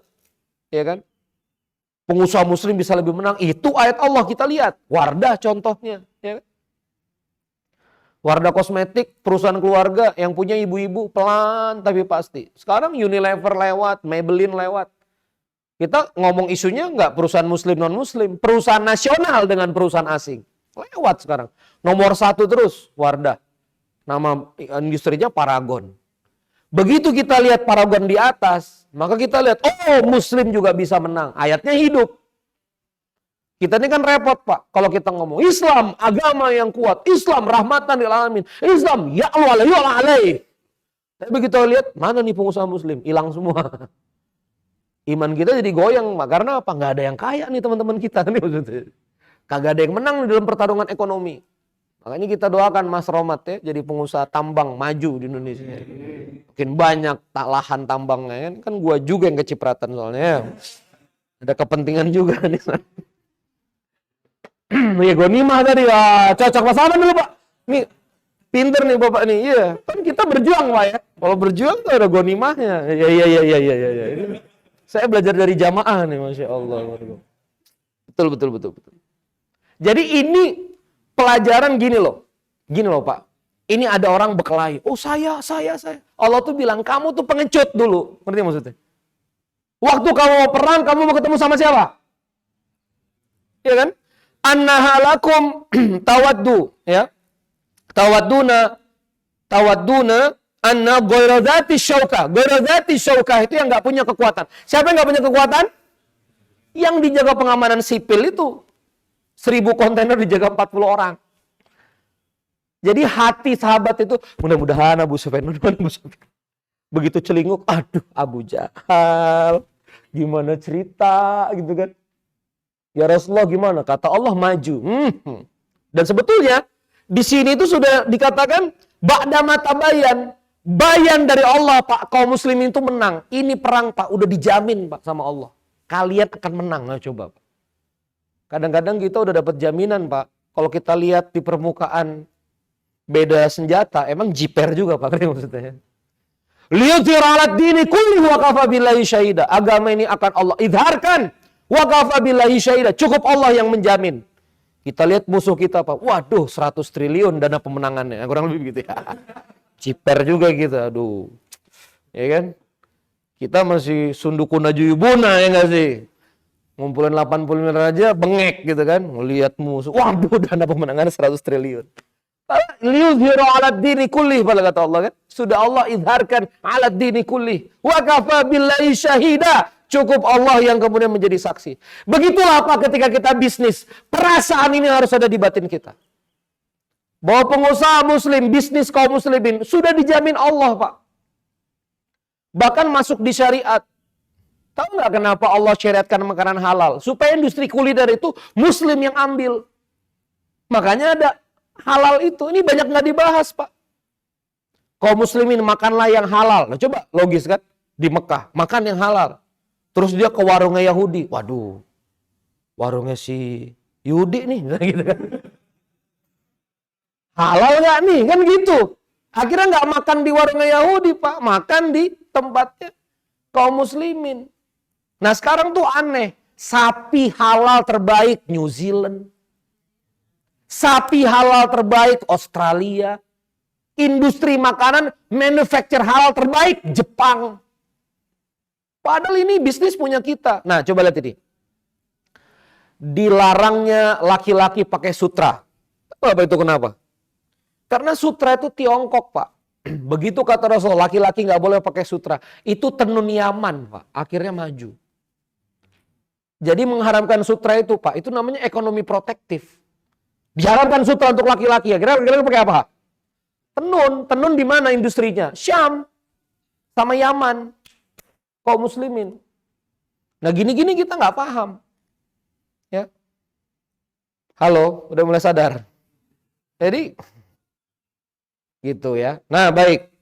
Ya kan? Pengusaha muslim bisa lebih menang, itu ayat Allah kita lihat. Wardah contohnya. Ya kan? Wardah Kosmetik, perusahaan keluarga yang punya ibu-ibu, pelan tapi pasti. Sekarang Unilever lewat, Maybelline lewat. Kita ngomong isunya nggak perusahaan muslim non-muslim, perusahaan nasional dengan perusahaan asing. Lewat sekarang. Nomor 1 terus Wardah. Nama industrinya Paragon. Begitu kita lihat Paragon di atas, maka kita lihat, oh muslim juga bisa menang. Ayatnya hidup. Kita ini kan repot Pak, kalau kita ngomong Islam agama yang kuat, Islam rahmatan lil alamin, Islam ya'lu alaih. Tapi begitu lihat, mana nih pengusaha muslim? Hilang semua. Iman kita jadi goyang, karena apa? Nggak ada yang kaya nih teman-teman kita. Kagak ada yang menang dalam pertarungan ekonomi. Makanya kita doakan Mas Romat ya, jadi pengusaha tambang maju di Indonesia. Makin banyak lahan tambangnya, kan gua juga yang kecipratan soalnya. Ada kepentingan juga nih. Ya ghanimah tadi, cocok pasangan dulu Pak. Nih, Pinter nih Bapak nih. Iya, kan kita berjuang Pak ya. Kalau berjuang tuh ada gonimahnya. Iya. Saya belajar dari jamaah nih, Masya Allah. Betul. Jadi ini pelajaran gini loh. Gini loh Pak. Ini ada orang berkelahi. Oh saya. Allah tuh bilang, kamu tuh pengecut dulu. Ngerti maksudnya? Waktu kamu mau perang, kamu mau ketemu sama siapa? Ya kan? Annahalakum tawaddu. Ya. Tawadduna anna ghairazati syauka. Ghairazati syauka itu yang nggak punya kekuatan. Siapa yang nggak punya kekuatan? Yang dijaga pengamanan sipil itu 1000 kontainer dijaga 40 orang. Jadi hati sahabat itu mudah-mudahan Abu Sufyan. Begitu celinguk, aduh Abu Jahal. Gimana cerita gitu kan? Ya Rasulullah gimana? Kata Allah maju. Dan sebetulnya di sini itu sudah dikatakan ba'da mata bayan dari Allah Pak, kaum muslimin itu menang. Ini perang Pak, udah dijamin Pak sama Allah. Kalian akan menang. Nah, coba Pak. Kadang-kadang kita udah dapat jaminan Pak. Kalau kita lihat di permukaan beda senjata, emang jiper juga Pak, maksudnya. Liyudhir 'alad dini kulli wa kafa billahi syahida. Agama ini akan Allah idharkan wa kafa billahi syahida. Cukup Allah yang menjamin. Kita lihat musuh kita Pak. Waduh, 100 triliun dana pemenangannya. Kurang lebih begitu ya. Ciper juga kita. Aduh. Ya kan? Kita masih sundukuna juyubuna ya nggak sih? Ngumpulin 80 miliar aja bengek gitu kan. Ngelihat musuh. Waduh, dana pemenangannya 100 triliun. Liyudhiru 'alad dini kulli, kata Allah kan. Sudah Allah idharkan 'alad dini kulli. Wa kafa billahi syahida. Cukup Allah yang kemudian menjadi saksi. Begitulah Pak ketika kita bisnis. Perasaan ini harus ada di batin kita. Bahwa pengusaha muslim, bisnis kaum muslimin sudah dijamin Allah Pak. Bahkan masuk di syariat. Tahu nggak kenapa Allah syariatkan makanan halal? Supaya industri kuliner itu muslim yang ambil. Makanya ada halal itu. Ini banyak nggak dibahas Pak. Kaum muslimin makanlah yang halal. Nah coba logis kan? Di Mekah makan yang halal. Terus dia ke warungnya Yahudi. Waduh, warungnya si Yahudi nih. Gitu kan. Halal nggak nih? Kan gitu. Akhirnya nggak makan di warungnya Yahudi Pak. Makan di tempatnya kaum muslimin. Nah sekarang tuh aneh. Sapi halal terbaik New Zealand. Sapi halal terbaik Australia. Industri makanan manufacture halal terbaik Jepang. Padahal ini bisnis punya kita. Nah, coba lihat ini. Dilarangnya laki-laki pakai sutra. Apa itu kenapa? Karena sutra itu Tiongkok, Pak. Begitu kata Rasul, laki-laki nggak boleh pakai sutra. Itu tenun Yaman, Pak. Akhirnya maju. Jadi mengharamkan sutra itu, Pak, itu namanya ekonomi protektif. Diharamkan sutra untuk laki-laki. Kira-kira pakai apa? Tenun. Tenun di mana industrinya? Syam sama Yaman. Kaum muslimin. Nah gini-gini kita nggak paham. Ya. Halo, udah mulai sadar. Jadi gitu ya. Nah baik.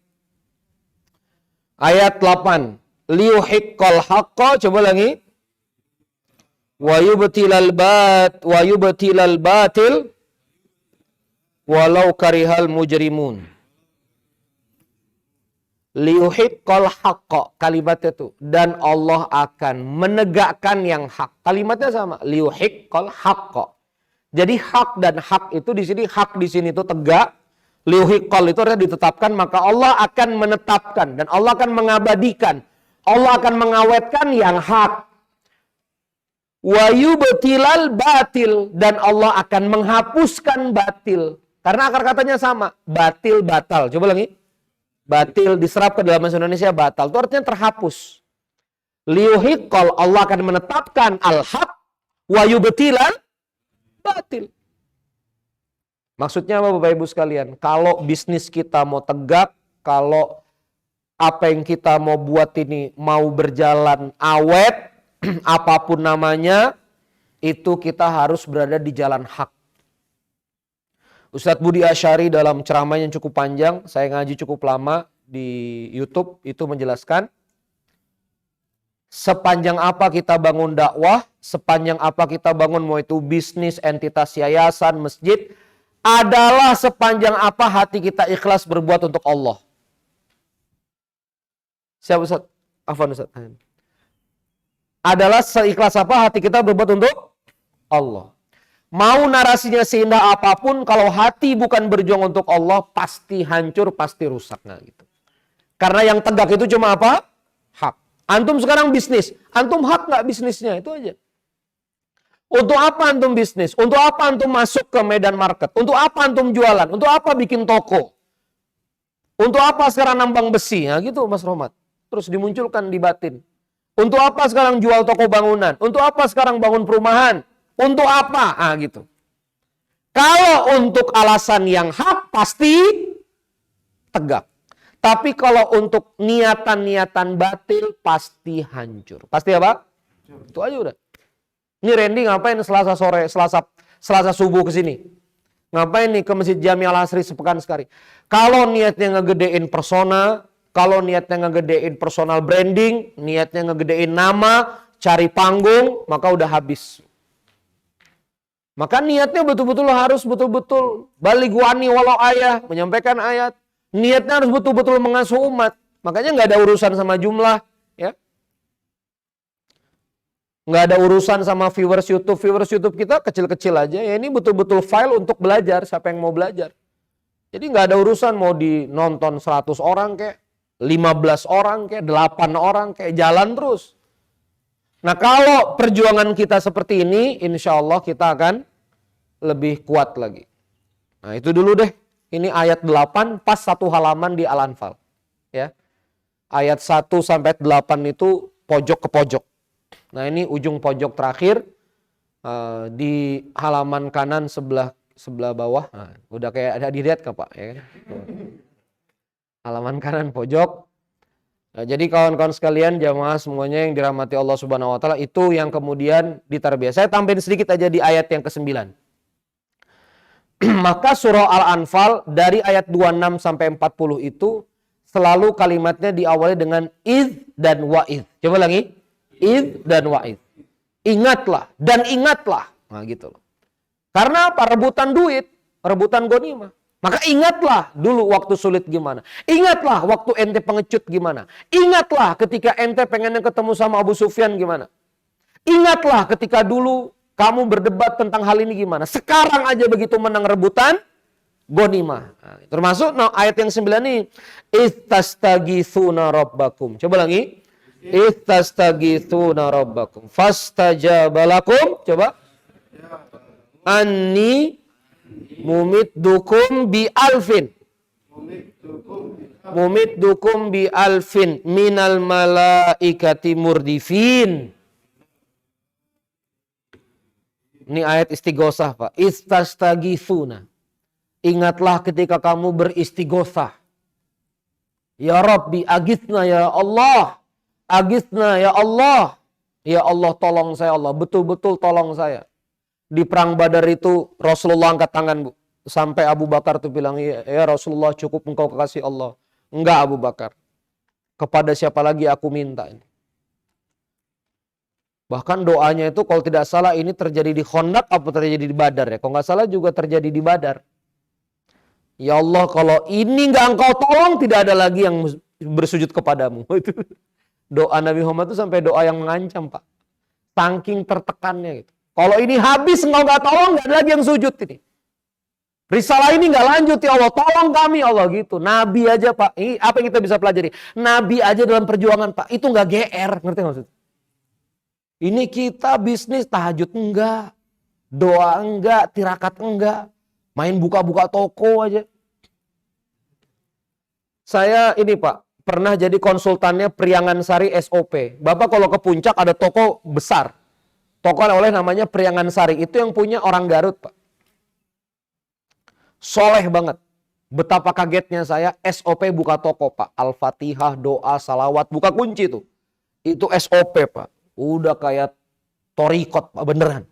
Ayat 8. Liyuhiqqal haqqa, coba lagi. Wa yubtilal batil walau karihal mujrimun. Liyuhiqqal haqqa, kalimatnya itu, dan Allah akan menegakkan yang hak. Kalimatnya sama, liyuhiqqal haqqa. Jadi hak dan hak itu di sini, hak di sini itu tegak. Liyuhiqqal itu artinya ditetapkan, maka Allah akan menetapkan dan Allah akan mengabadikan. Allah akan mengawetkan yang hak. Wa yubtilal batil, dan Allah akan menghapuskan batil. Karena akar katanya sama, batil batal. Coba lagi. Batil diserap ke dalam bahasa Indonesia batal. Itu artinya terhapus. Liyuhiqqal, Allah akan menetapkan al-haq wa yubtilal batil. Maksudnya apa Bapak Ibu sekalian? Kalau bisnis kita mau tegak, kalau apa yang kita mau buat ini mau berjalan awet, apapun namanya, itu kita harus berada di jalan hak. Ustadz Budi Asyari dalam ceramahnya yang cukup panjang, saya ngaji cukup lama di YouTube, itu menjelaskan sepanjang apa kita bangun dakwah, sepanjang apa kita bangun mau itu bisnis, entitas yayasan, masjid, adalah sepanjang apa hati kita ikhlas berbuat untuk Allah. Siapa Ustaz? Afwan Ustaz. Adalah seikhlas apa hati kita berbuat untuk Allah. Mau narasinya seindah apapun, kalau hati bukan berjuang untuk Allah, pasti hancur, pasti rusak. Nah, gitu. Karena yang tegak itu cuma apa? Hak. Antum sekarang bisnis. Antum hak nggak bisnisnya? Itu aja. Untuk apa antum bisnis? Untuk apa antum masuk ke medan market? Untuk apa antum jualan? Untuk apa bikin toko? Untuk apa sekarang nambang besi? Nah gitu Mas Rohmat. Terus dimunculkan di batin. Untuk apa sekarang jual toko bangunan? Untuk apa sekarang bangun perumahan? Untuk apa? Ah gitu. Kalau untuk alasan yang hak pasti tegak. Tapi kalau untuk niatan-niatan batil pasti hancur. Pasti apa? Itu aja udah. Ini Randy ngapain Selasa sore, Selasa subuh ke sini? Ngapain nih ke Masjid Jami Al Asri sepekan sekali? Kalau niatnya ngegedein persona, kalau niatnya ngegedein personal branding, niatnya ngegedein nama, cari panggung, maka udah habis. Maka niatnya betul-betul harus betul-betul baligwani walau ayah, menyampaikan ayat. Niatnya harus betul-betul mengasuh umat. Makanya nggak ada urusan sama jumlah, ya. Nggak ada urusan sama viewers YouTube. Viewers YouTube kita kecil-kecil aja. Ya ini betul-betul file untuk belajar. Siapa yang mau belajar. Jadi nggak ada urusan mau dinonton 100 orang kayak 15 orang kayak 8 orang kayak jalan terus. Nah kalau perjuangan kita seperti ini, insya Allah kita akan lebih kuat lagi. Nah itu dulu deh. Ini ayat 8 pas satu halaman di Al-Anfal. Ya. Ayat 1 sampai 8 itu pojok ke pojok. Nah ini ujung pojok terakhir di halaman kanan sebelah bawah. Nah, udah kayak ada dilihat kan Pak? Ya. Halaman kanan pojok. Nah, jadi kawan-kawan sekalian jamaah semuanya yang dirahmati Allah Subhanahu Wa Taala itu yang kemudian ditarbiyah. Saya tambahin sedikit aja di ayat yang ke-9. Maka surah Al-Anfal dari ayat 26 sampai 40 itu selalu kalimatnya diawali dengan id dan wa'id. Coba lagi. Id dan wa'id. Ingatlah dan ingatlah. Nah gitu loh. Karena apa? Rebutan duit, rebutan ghanimah. Maka ingatlah dulu waktu sulit gimana. Ingatlah waktu ente pengecut gimana. Ingatlah ketika ente pengen ketemu sama Abu Sufyan gimana. Ingatlah ketika dulu kamu berdebat tentang hal ini gimana. Sekarang aja begitu menang rebutan ghanimah. Nah, termasuk ayat yang 9 ini. Istastagithuna rabbakum. Coba lagi. Istastagithuna rabbakum fastajabalakum. Coba. Anni mumiddukum bi alfin. Mumiddukum bi alfin minal malaikati murdifin. Ini ayat istighosah Pak. Istastagithuna. Ingatlah ketika kamu beristighosah. Ya Rabbi agithna ya Allah. Agithna ya Allah. Ya Allah tolong saya Allah. Betul-betul tolong saya. Di perang Badar itu Rasulullah angkat tangan Bu. Sampai Abu Bakar tuh bilang, ya Rasulullah cukup engkau kekasih Allah. Enggak Abu Bakar. Kepada siapa lagi aku minta ini. Bahkan doanya itu kalau tidak salah ini terjadi di Khandaq apa terjadi di Badar ya. Kalau nggak salah juga terjadi di Badar. Ya Allah kalau ini nggak engkau tolong tidak ada lagi yang bersujud kepadamu. Itu doa Nabi Muhammad itu sampai doa yang mengancam Pak. Saking tertekannya gitu. Kalau ini habis engkau nggak tolong nggak ada lagi yang sujud ini. Risalah ini nggak lanjut ya Allah tolong kami Allah gitu. Nabi aja Pak. Ini apa yang kita bisa pelajari? Nabi aja dalam perjuangan Pak itu nggak GR ngerti nggak maksud? Ini kita bisnis tahajud enggak, doa enggak, tirakat enggak, main buka-buka toko aja. Saya ini Pak, pernah jadi konsultannya Priangan Sari SOP. Bapak kalau ke puncak ada toko besar. Toko oleh namanya Priangan Sari, itu yang punya orang Garut Pak. Soleh banget. Betapa kagetnya saya SOP buka toko Pak. Al-Fatihah, doa, salawat, buka kunci tuh. Itu SOP Pak. Udah kayak torikot Pak, beneran.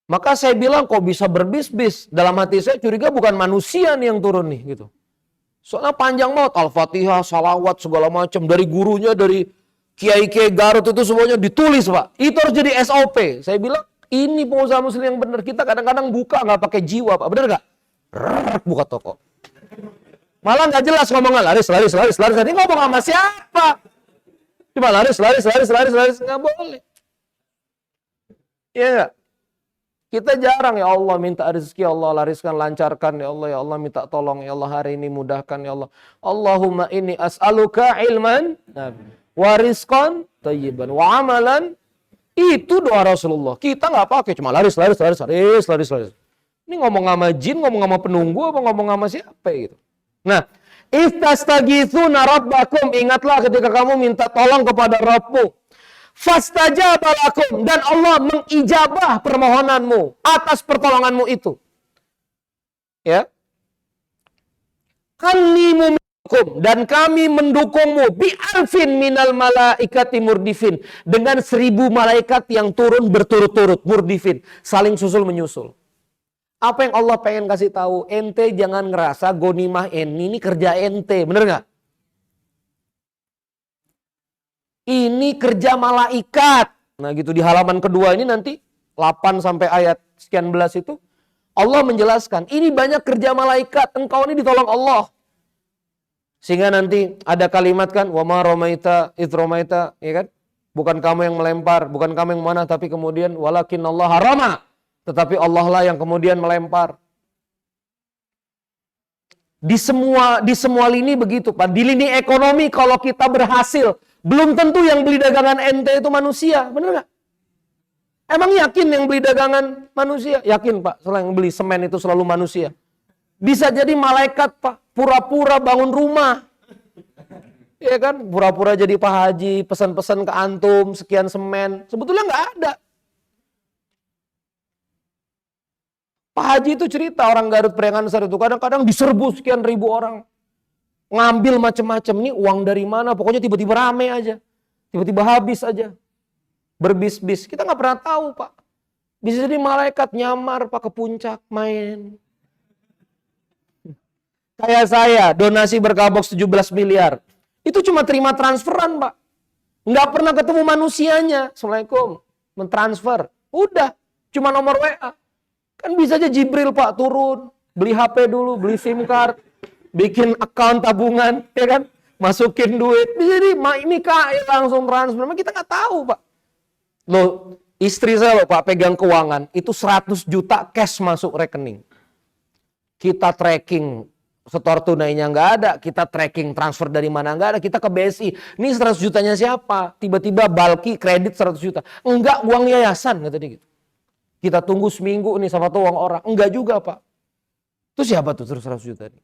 Maka saya bilang kok bisa berbisnis. Dalam hati saya curiga bukan manusia nih yang turun nih gitu. Soalnya panjang banget Al-Fatihah, salawat segala macam dari gurunya dari Kiai Garut itu semuanya ditulis Pak. Itu harus jadi SOP. Saya bilang Ini pengusaha muslim yang benar. Kita kadang-kadang buka nggak pakai jiwa, Pak. Benar nggak? Buka toko. Malah nggak jelas ngomongnya laris. Ini ngomong sama siapa? Cuma laris. Nggak boleh. Iya nggak? Kita jarang, ya Allah minta rezeki, ya Allah lariskan, lancarkan, ya Allah minta tolong, ya Allah hari ini mudahkan, ya Allah. Allahumma inni as'aluka ilman wa rizqan thayyiban wa amalan. Itu doa Rasulullah. Kita nggak pakai, cuma laris. Ini ngomong sama jin, ngomong sama penunggu, apa ngomong sama siapa gitu. Nah, istastagitsuna rabbakum, ingatlah ketika kamu minta tolong kepada Rabbmu. Fastajaba lakum, dan Allah mengijabah permohonanmu atas pertolonganmu itu. Ya. Kalimu minkum, dan kami mendukungmu bi alfin minal malaikati murdifin, dengan 1000 malaikat yang turun berturut-turut, murdifin, saling susul menyusul. Apa yang Allah pengen kasih tahu? Ente jangan ngerasa gonimah ini kerja ente, bener nggak? Ini kerja malaikat. Nah gitu di halaman kedua ini nanti 8 sampai ayat sekian belas itu Allah menjelaskan ini banyak kerja malaikat, engkau ini ditolong Allah. Sehingga nanti ada kalimat kan wa ma ramaita id ramaita, ya kan? Bukan kamu yang melempar, bukan kamu yang mana, tapi kemudian walakin Allah harama. Tetapi Allah lah yang kemudian melempar. Di semua lini begitu, Pak. Di lini ekonomi kalau kita berhasil, belum tentu yang beli dagangan ente itu manusia, bener nggak? Emang yakin yang beli dagangan manusia? Yakin, Pak, selain yang beli semen itu selalu manusia. Bisa jadi malaikat, Pak, pura-pura bangun rumah. Ya kan, pura-pura jadi Pak Haji, pesan-pesan ke antum, sekian semen. Sebetulnya nggak ada. Pak Haji itu cerita, orang Garut Priangansar itu kadang-kadang diserbu sekian ribu orang. Ngambil macam-macam, nih uang dari mana, pokoknya tiba-tiba rame aja. Tiba-tiba habis aja. Berbis-bis, kita nggak pernah tahu, Pak. Bisa jadi malaikat nyamar, Pak, ke puncak main. Kayak saya, donasi berkabok 17 miliar. Itu cuma terima transferan, Pak. Nggak pernah ketemu manusianya. Assalamualaikum, mentransfer. Udah, cuma nomor WA. Kan bisa aja Jibril, Pak, turun. Beli HP dulu, beli SIM card. Bikin account tabungan, ya kan? Masukin duit. Jadi ini Kak langsung transfer. Memang kita nggak tahu, Pak. Loh, istri saya loh, Pak, pegang keuangan. Itu 100 juta cash masuk rekening. Kita tracking, setor tunainya nggak ada. Kita tracking transfer dari mana nggak ada. Kita ke BSI. Ini 100 jutanya siapa? Tiba-tiba Balki kredit 100 juta. Enggak, uang yayasan, kata dia gitu. Kita tunggu seminggu nih sama tuh uang orang. Enggak juga, Pak. Itu siapa tuh terus 100 juta nih?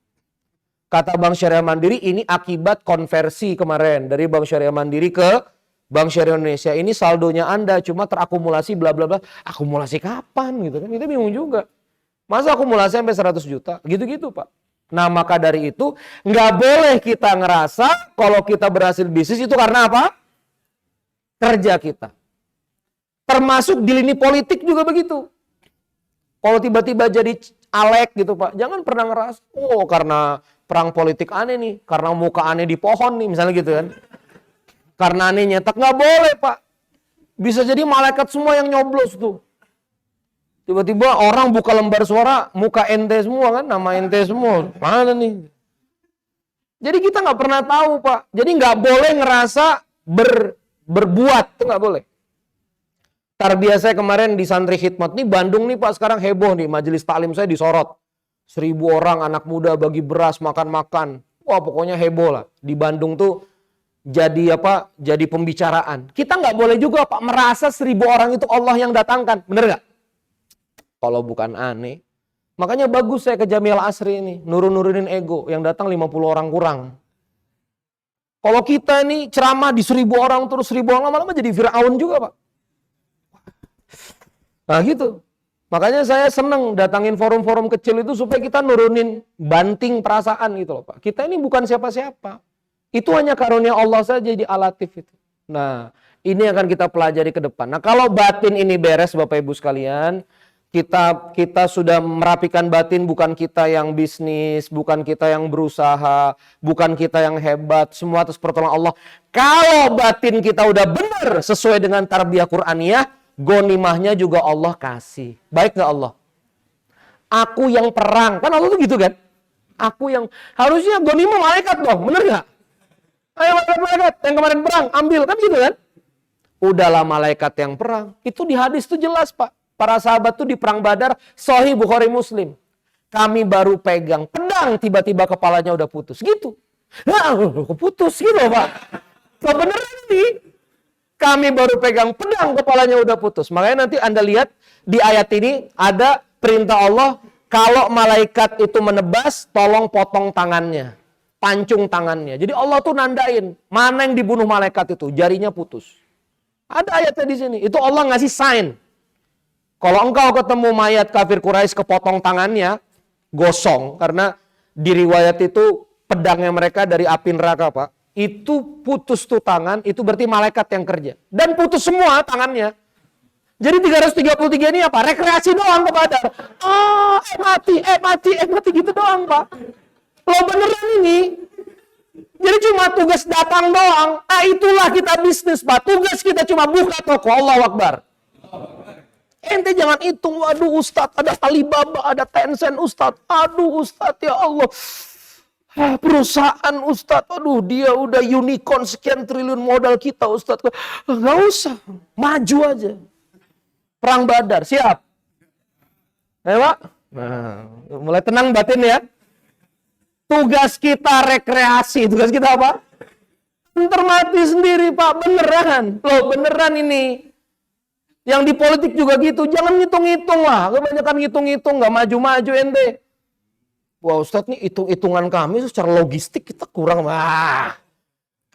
Kata Bank Syariah Mandiri, ini akibat konversi kemarin dari Bank Syariah Mandiri ke Bank Syariah Indonesia. Ini saldonya Anda cuma terakumulasi bla bla bla. Akumulasi kapan gitu kan? Kita bingung juga. Masa akumulasi sampai 100 juta? Gitu-gitu, Pak. Nah, maka dari itu nggak boleh kita ngerasa kalau kita berhasil bisnis itu karena apa? Kerja kita. Termasuk di lini politik juga begitu. Kalau tiba-tiba jadi Alek gitu, Pak, jangan pernah ngerasa, oh karena perang politik aneh nih, karena muka aneh di pohon nih, misalnya gitu kan. Karena aneh nyetak, nggak boleh, Pak. Bisa jadi malaikat semua yang nyoblos tuh. Tiba-tiba orang buka lembar suara, muka ente semua kan, nama ente semua. Mana nih? Jadi kita nggak pernah tahu, Pak. Jadi nggak boleh ngerasa berbuat, itu nggak boleh. Tarbiyah saya kemarin di Santri Khidmat nih, Bandung nih, Pak, sekarang heboh nih, majelis taklim saya disorot. 1000 orang anak muda bagi beras, makan-makan. Wah, pokoknya heboh lah. Di Bandung tuh jadi apa? Jadi pembicaraan. Kita nggak boleh juga, Pak, merasa 1000 orang itu Allah yang datangkan. Bener nggak? Kalau bukan aneh. Makanya bagus saya ke Jami'ah Al-Asri ini, nurunin ego. Yang datang 50 orang kurang. Kalau kita ini ceramah di 1000 orang, terus 1000 orang lama-lama jadi Fir'aun juga, Pak. Nah gitu. Makanya saya seneng datangin forum-forum kecil itu supaya kita nurunin banting perasaan gitu loh, Pak. Kita ini bukan siapa-siapa. Itu hanya karunia Allah saja di alatif itu. Nah, ini akan kita pelajari ke depan. Nah, kalau batin ini beres Bapak Ibu sekalian, kita sudah merapikan batin, bukan kita yang bisnis, bukan kita yang berusaha, bukan kita yang hebat, semua atas pertolongan Allah. Kalau batin kita udah benar sesuai dengan tarbiyah Qur'aniyah, gonimahnya juga Allah kasih. Baik nggak Allah? Aku yang perang. Kan Allah tuh gitu kan? Aku yang, harusnya gonimah malaikat dong, bener nggak? Ayo malaikat, yang kemarin perang, ambil. Kan gitu kan? Udahlah malaikat yang perang. Itu di hadis tuh jelas Pak. Para sahabat tuh di perang Badar, Sahih Bukhari Muslim. Kami baru pegang pedang, tiba-tiba kepalanya udah putus. Gitu. Nah, putus gitu Pak. Nah, beneran nih. Kami baru pegang pedang, kepalanya udah putus. Makanya nanti Anda lihat di ayat ini ada perintah Allah, kalau malaikat itu menebas, tolong potong tangannya. Pancung tangannya. Jadi Allah tuh nandain, mana yang dibunuh malaikat itu, jarinya putus. Ada ayatnya di sini. Itu Allah ngasih sign. Kalau engkau ketemu mayat kafir Quraisy kepotong tangannya, gosong. Karena di riwayat itu pedangnya mereka dari api neraka Pak. Itu putus tuh tangan, itu berarti malaikat yang kerja. Dan putus semua tangannya. Jadi 333 ini apa? Rekreasi doang ke Badar. Mati gitu doang Pak. Lo beneran ini. Jadi cuma tugas datang doang. Nah itulah kita bisnis Pak. Tugas kita cuma buka toko. Allahu Akbar. Ente jangan hitung, waduh Ustadz, ada Alibaba, ada Tencent Ustadz. Aduh Ustadz, ya Allah. Perusahaan Ustadz, aduh dia udah unicorn sekian triliun modal kita Ustadz. Nggak usah, maju aja. Perang Badar, siap? Ayo Pak. Nah, mulai tenang batin ya. Tugas kita rekreasi, tugas kita apa? Ntar mati sendiri Pak, beneran. Loh beneran ini. Yang di politik juga gitu, jangan ngitung-ngitung lah. Kebanyakan ngitung-ngitung, nggak maju-maju ente. Wah Ustadz nih hitung-hitungan kami secara logistik kita kurang. Wah.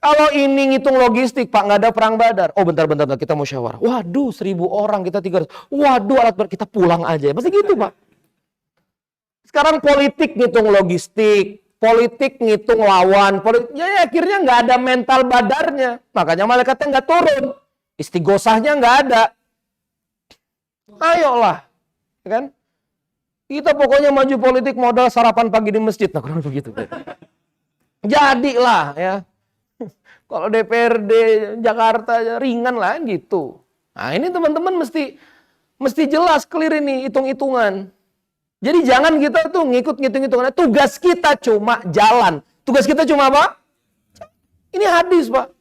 Kalau ini ngitung logistik Pak, nggak ada perang Badar. Oh bentar, kita musyawarah. Waduh 1.000 orang, kita 300. Waduh alat berat, kita pulang aja. Pasti gitu Pak. Sekarang politik ngitung logistik. Politik ngitung lawan. Ya akhirnya nggak ada mental badarnya. Makanya malaikatnya nggak turun. Istighosahnya nggak ada. Ayolah. Ya kan? Kita pokoknya maju politik modal sarapan pagi di masjid. Nah kurang begitu. Jadilah ya. Kalau DPRD Jakarta ringan lah gitu. Nah ini teman-teman mesti jelas clear ini hitung-hitungan. Jadi jangan kita tuh ngikut ngitung-hitungan. Tugas kita cuma jalan. Tugas kita cuma apa? Ini hadis Pak.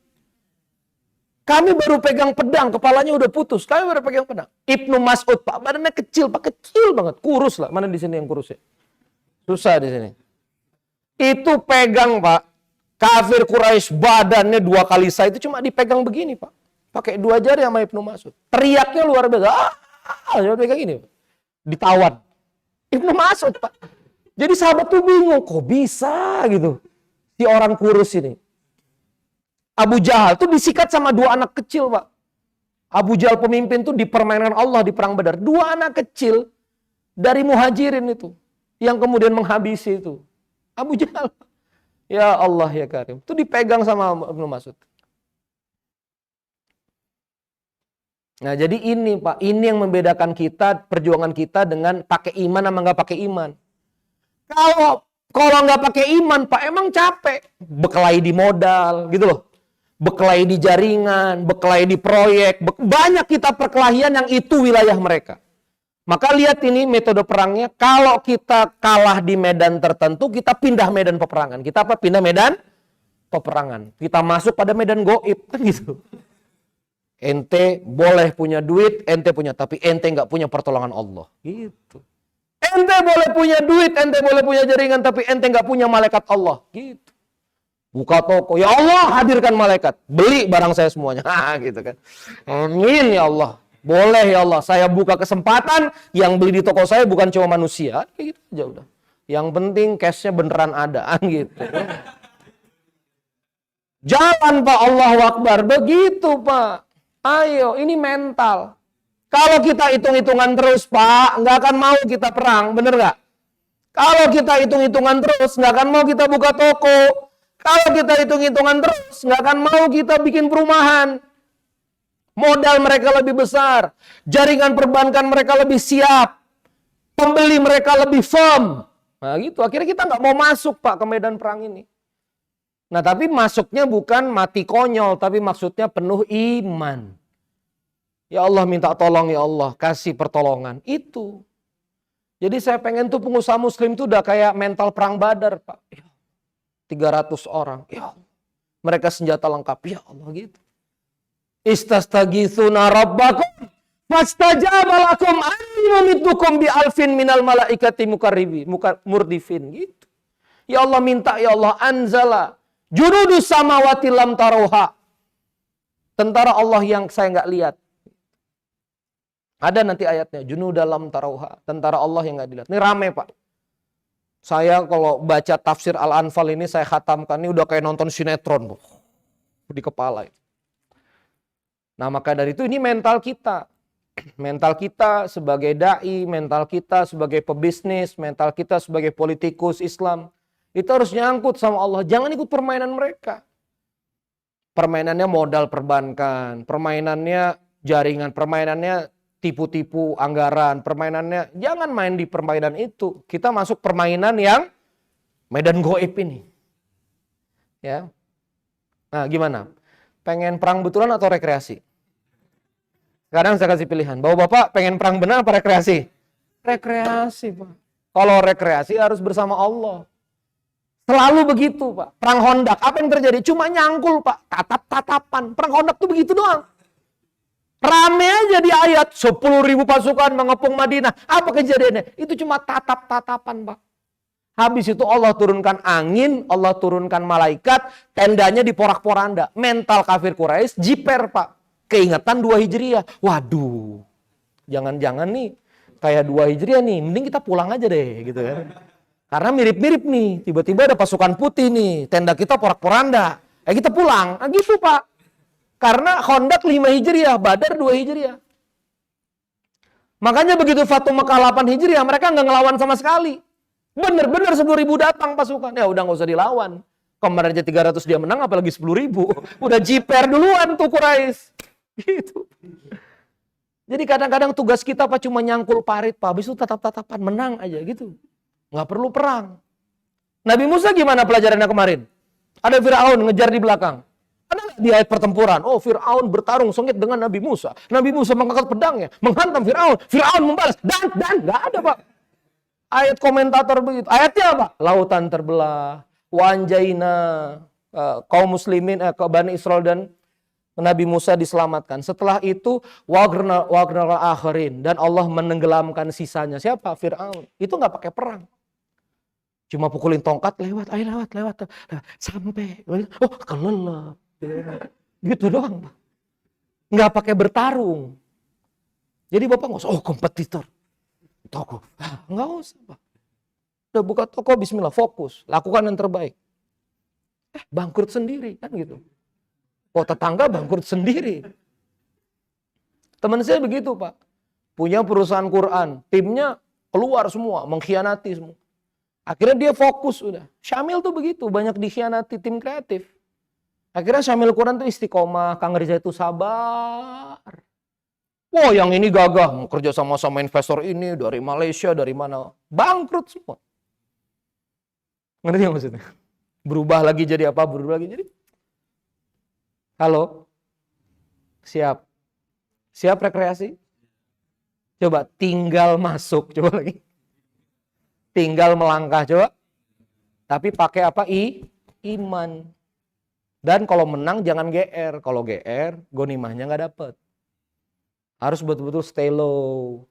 Kami baru pegang pedang, kepalanya udah putus. Kami baru pegang pedang. Ibnu Mas'ud Pak, badannya kecil Pak, kecil banget, kurus lah. Mana di sini yang kurus ya? Susah di sini. Itu pegang Pak. Kafir Quraisy badannya 2 kali saya itu cuma dipegang begini Pak. Pakai 2 jari sama Ibnu Mas'ud. Teriaknya luar biasa. Cuma pegang gini Pak. Ditawan. Ibnu Mas'ud Pak. Jadi sahabat tuh bingung, kok bisa gitu. Si orang kurus ini. Abu Jahal tuh disikat sama 2 anak kecil Pak. Abu Jahal pemimpin tuh dipermainkan Allah di perang Badar. 2 anak kecil dari muhajirin itu. Yang kemudian menghabisi itu. Abu Jahal. Ya Allah ya Karim. Itu dipegang sama Ibnu Mas'ud. Nah jadi ini Pak. Ini yang membedakan kita, perjuangan kita dengan pakai iman sama nggak pakai iman. Kalau nggak pakai iman Pak, emang capek. Berkelahi di modal gitu loh. Berkelahi di jaringan, berkelahi di proyek. Banyak kita perkelahian yang itu wilayah mereka. Maka lihat ini metode perangnya. Kalau kita kalah di medan tertentu, kita pindah medan peperangan. Kita apa? Pindah medan peperangan. Kita masuk pada medan goib. Kan gitu. Ente boleh punya duit, ente punya. Tapi ente nggak punya pertolongan Allah. Gitu. Ente boleh punya duit, ente boleh punya jaringan. Tapi ente nggak punya malaikat Allah. Gitu. Buka toko. Ya Allah hadirkan malaikat. Beli barang saya semuanya. Gitu kan. Amin ya Allah. Boleh ya Allah, saya buka kesempatan, yang beli di toko saya bukan cuma manusia, kayak gitu aja udah. Yang penting cash-nya beneran ada, gitu. Jalan Pak, Allahu Akbar, begitu Pak. Ayo, ini mental. Kalau kita hitung-hitungan terus Pak, nggak akan mau kita perang, bener nggak? Kalau kita hitung-hitungan terus, nggak akan mau kita buka toko. Kalau kita hitung-hitungan terus, nggak akan mau kita bikin perumahan. Modal mereka lebih besar, jaringan perbankan mereka lebih siap, pembeli mereka lebih firm. Nah gitu, akhirnya kita nggak mau masuk Pak ke medan perang ini. Nah tapi masuknya bukan mati konyol, tapi maksudnya penuh iman. Ya Allah minta tolong ya Allah, kasih pertolongan. Itu. Jadi saya pengen tuh pengusaha muslim tuh udah kayak mental perang Badar, Pak. 300 orang. Ya Allah. Mereka senjata lengkap. Ya Allah gitu. Istastagitsuna rabbakum fastajaba lakum anni mumitukum bi alfin minal malaikati murdifin gitu. Ya Allah minta ya Allah anzala junudus samawati lam taroha. Tentara Allah yang saya nggak lihat. Ada nanti ayatnya, junud dalam taroha, tentara Allah yang nggak dilihat. Ini rame Pak. Saya kalau baca tafsir Al-Anfal ini saya khatamkan, ini udah kayak nonton sinetron di kepala. Nah maka dari itu ini mental kita. Mental kita sebagai da'i, mental kita sebagai pebisnis, mental kita sebagai politikus Islam. Itu harus nyangkut sama Allah. Jangan ikut permainan mereka. Permainannya modal perbankan, permainannya jaringan, permainannya tipu-tipu anggaran, permainannya jangan main di permainan itu. Kita masuk permainan yang medan goib ini. Ya. Nah, gimana? Pengen perang betulan atau rekreasi? Sekarang saya kasih pilihan. Bapak-bapak pengen perang benar apa rekreasi? Rekreasi, Pak. Kalau rekreasi harus bersama Allah. Selalu begitu, Pak. Perang Hondak, apa yang terjadi? Cuma nyangkul, Pak. Tatap-tatapan. Perang Hondak tuh begitu doang. Rame aja di ayat 10.000 pasukan mengepung Madinah. Apa kejadiannya? Itu cuma tatap-tatapan, Pak. Habis itu Allah turunkan angin, Allah turunkan malaikat, tendanya diporak-poranda. Mental kafir Quraisy jiper, Pak. Keingetan 2 Hijriah. Waduh. Jangan-jangan nih kayak 2 Hijriah nih, mending kita pulang aja deh gitu kan. Karena mirip-mirip nih, tiba-tiba ada pasukan putih nih, tenda kita porak-poranda. Kita pulang. Nah gitu, Pak. Karena Hondak 5 Hijriah, Badar 2 Hijriah. Makanya begitu Fatu Mekah 8 Hijriah, mereka nggak ngelawan sama sekali. Bener-bener 10.000 datang pasukan. Ya udah nggak usah dilawan. Kemarin aja 300 dia menang, apalagi 10.000. Udah jiper duluan tuh Quraisy. Gitu. Jadi kadang-kadang tugas kita Pak cuma nyangkul parit, Pak. Habis itu tatap-tatapan, menang aja gitu. Nggak perlu perang. Nabi Musa gimana pelajarannya kemarin? Ada Firaun ngejar di belakang. Ada nggak di ayat pertempuran? Oh, Firaun bertarung sengit dengan Nabi Musa. Nabi Musa mengangkat pedangnya, menghantam Firaun. Firaun membalas. Dan nggak ada, Pak. Ayat komentator begitu. Ayatnya apa? Lautan terbelah. Wanjaina kaum muslimin, Bani Israel dan Nabi Musa diselamatkan. Setelah itu wagna akhirin, dan Allah menenggelamkan sisanya. Siapa? Firaun. Itu nggak pakai perang. Cuma pukulin tongkat, lewat. Sampai. Oh, kelelep. Gitu doang, Pak. Nggak pakai bertarung. Jadi Bapak nggak usah, oh kompetitor. Toko. Nggak usah, Pak. Udah buka toko, bismillah, fokus. Lakukan yang terbaik. Bangkrut sendiri, kan gitu. Oh, tetangga bangkrut sendiri. Teman saya begitu, Pak. Punya perusahaan Quran. Timnya keluar semua, mengkhianati semua. Akhirnya dia fokus udah. Syamil tuh begitu, banyak dikhianati tim kreatif. Akhirnya Syamil Quran tuh istiqomah, Kang Riza itu sabar. Wah, yang ini gagah, kerja sama investor ini dari Malaysia, dari mana. Bangkrut semua. Ngerti nggak maksudnya? Berubah lagi jadi apa? Berubah lagi jadi. Halo? Siap? Siap rekreasi? Coba tinggal masuk, coba lagi. Tinggal melangkah, coba. Tapi pakai apa? Iman. Dan kalau menang jangan GR. Kalau GR, gonimahnya nggak dapet. Harus betul-betul stay low.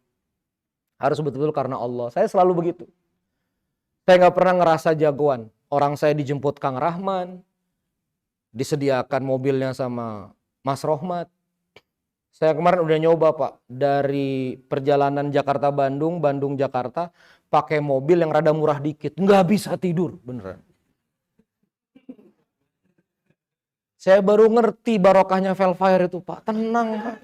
Harus betul-betul karena Allah. Saya selalu begitu. Saya nggak pernah ngerasa jagoan. Orang saya dijemput Kang Rahman, disediakan mobilnya sama Mas Rohmat. Saya kemarin udah nyoba, Pak, dari perjalanan Jakarta-Bandung, Bandung-Jakarta, pakai mobil yang rada murah dikit. Nggak bisa tidur, beneran. Saya baru ngerti barokahnya Velfire itu, Pak. Tenang, Pak.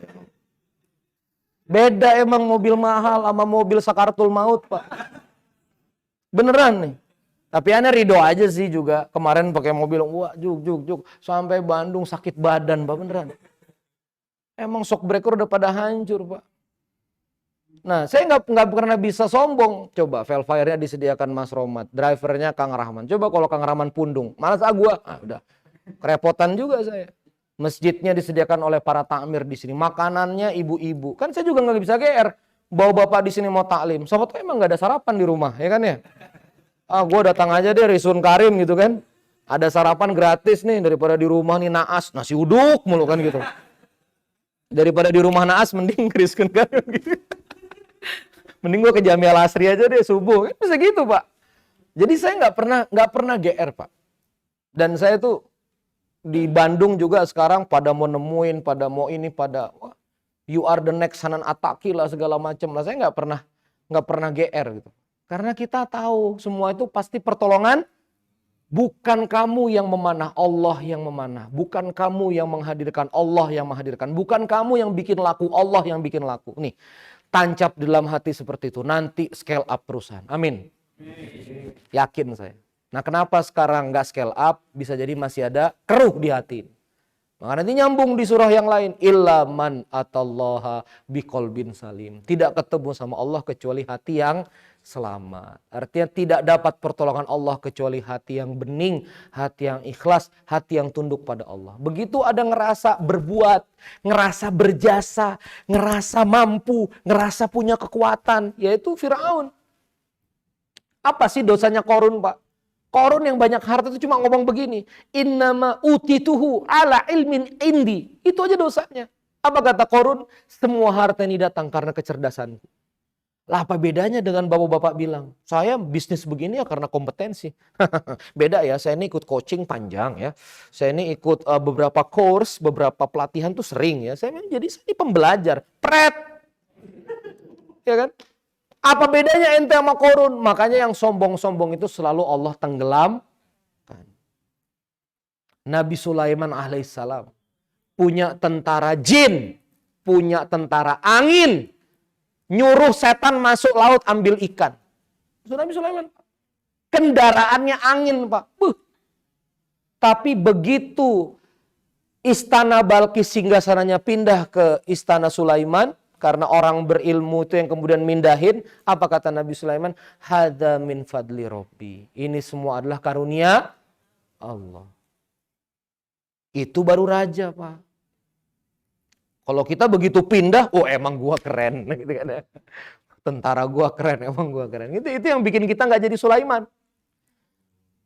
Beda emang mobil mahal sama mobil Sakartul Maut, Pak. Beneran nih. Tapi aneh ridho aja sih juga. Kemarin pakai mobil, wah juk. Sampai Bandung sakit badan, Pak, beneran. Emang shock breaker udah pada hancur, Pak. Nah, saya nggak pernah bisa sombong. Coba, Velfire-nya disediakan Mas Romat. Drivernya Kang Rahman. Coba kalau Kang Rahman pundung. Malas gua. Udah. Kerepotan juga saya. Masjidnya disediakan oleh para takmir di sini. Makanannya ibu-ibu. Kan saya juga nggak bisa GR. Bawa bapak di sini mau taklim. Siapa tahu emang nggak ada sarapan di rumah, ya kan ya? Gue datang aja deh Risun Karim gitu kan. Ada sarapan gratis nih daripada di rumah nih naas, nasi uduk mulu kan gitu. Daripada di rumah naas mending Risun Karim gitu. Mending gue ke Jamiah Al-Asri aja deh subuh. Kan bisa gitu, Pak. Jadi saya nggak pernah GR, Pak. Dan saya tuh di Bandung juga sekarang pada mau nemuin, pada mau ini, pada wah, you are the next Hanan Ataki lah segala macam lah. Saya nggak pernah GR gitu. Karena kita tahu semua itu pasti pertolongan. Bukan kamu yang memanah, Allah yang memanah. Bukan kamu yang menghadirkan, Allah yang menghadirkan. Bukan kamu yang bikin laku, Allah yang bikin laku. Nih, tancap dalam hati seperti itu. Nanti scale up perusahaan. Amin. Yakin saya. Nah, kenapa sekarang nggak scale up? Bisa jadi masih ada keruh di hati. Maka nanti nyambung di surah yang lain. Illa man atallaha biqolbin salim. Tidak ketemu sama Allah kecuali hati yang selamat. Artinya tidak dapat pertolongan Allah kecuali hati yang bening, hati yang ikhlas, hati yang tunduk pada Allah. Begitu ada ngerasa berbuat, ngerasa berjasa, ngerasa mampu, ngerasa punya kekuatan, yaitu Firaun. Apa sih dosanya Korun, Pak? Korun yang banyak harta itu cuma ngomong begini, innama utituhu ala ilmin indi. Itu aja dosanya. Apa kata Korun? Semua harta ini datang karena kecerdasanku. Lah apa bedanya dengan bapak-bapak bilang, saya bisnis begini ya karena kompetensi. Beda ya, saya ini ikut coaching panjang ya. Saya ini ikut beberapa course, beberapa pelatihan tuh sering ya. Saya ini pembelajar, pret. Ya kan? Apa bedanya ente sama Korun? Makanya yang sombong-sombong itu selalu Allah tenggelamkan. Nabi Sulaiman alaihissalam punya tentara jin, punya tentara angin, nyuruh setan masuk laut ambil ikan. Nabi Sulaiman. Kendaraannya angin, Pak. Tapi begitu istana Balkis singgasananya pindah ke istana Sulaiman, karena orang berilmu itu yang kemudian mindahin, apa kata Nabi Sulaiman? Hadza min fadli Rabbi. Ini semua adalah karunia Allah. Itu baru raja, Pak. Kalau kita begitu pindah, oh emang gua keren, gitu kan ya. Tentara gua keren, emang gua keren. Itu yang bikin kita nggak jadi Sulaiman.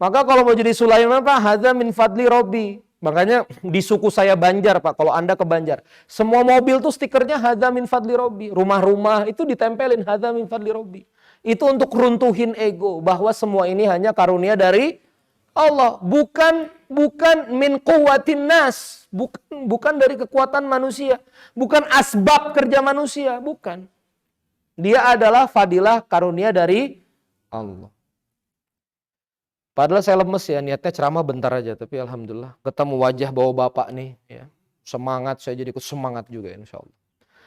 Maka kalau mau jadi Sulaiman, Pak, hadza min fadli Rabbi. Makanya di suku saya Banjar, Pak, kalau Anda ke Banjar, semua mobil tuh stikernya hadza min fadli Rabbi. Rumah-rumah itu ditempelin hadza min fadli Rabbi. Itu untuk runtuhin ego bahwa semua ini hanya karunia dari Allah, bukan min quwwatin nas, bukan dari kekuatan manusia, bukan asbab kerja manusia, bukan. Dia adalah fadilah karunia dari Allah. Padahal saya lemes ya, niatnya ceramah bentar aja, tapi alhamdulillah ketemu wajah bawa bapak nih, ya. Semangat, saya jadi ikut semangat juga insya Allah.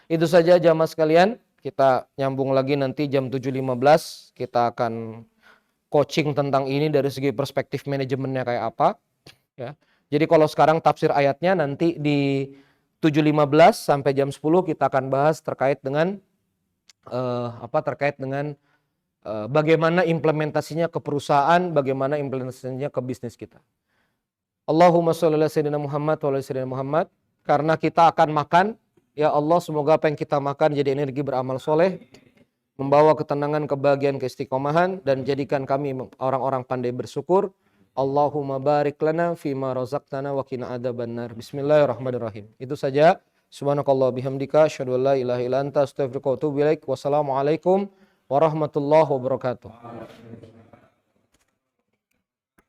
Itu saja jamaah sekalian, kita nyambung lagi nanti jam 7.15, kita akan coaching tentang ini dari segi perspektif manajemennya kayak apa, ya. Jadi kalau sekarang tafsir ayatnya nanti di 7.15 sampai jam 10 kita akan bahas terkait dengan bagaimana implementasinya ke perusahaan, bagaimana implementasinya ke bisnis kita. Allahumma sholli ala sayyidina Muhammad wa ala sayyidina Muhammad. Karena kita akan makan, ya Allah semoga apa yang kita makan jadi energi beramal soleh, membawa ketenangan, kebahagiaan, keistiqomahan, dan jadikan kami orang-orang pandai bersyukur. Allahumma barik lana fima razaqtana wa qina adzabannar. Bismillahirrahmanirrahim. Itu saja. Subhanakallah bihamdika asyhadu an la ilaha illa anta astaghfiruka wa atubu ilaik. Wassalamualaikum warahmatullahi wabarakatuh.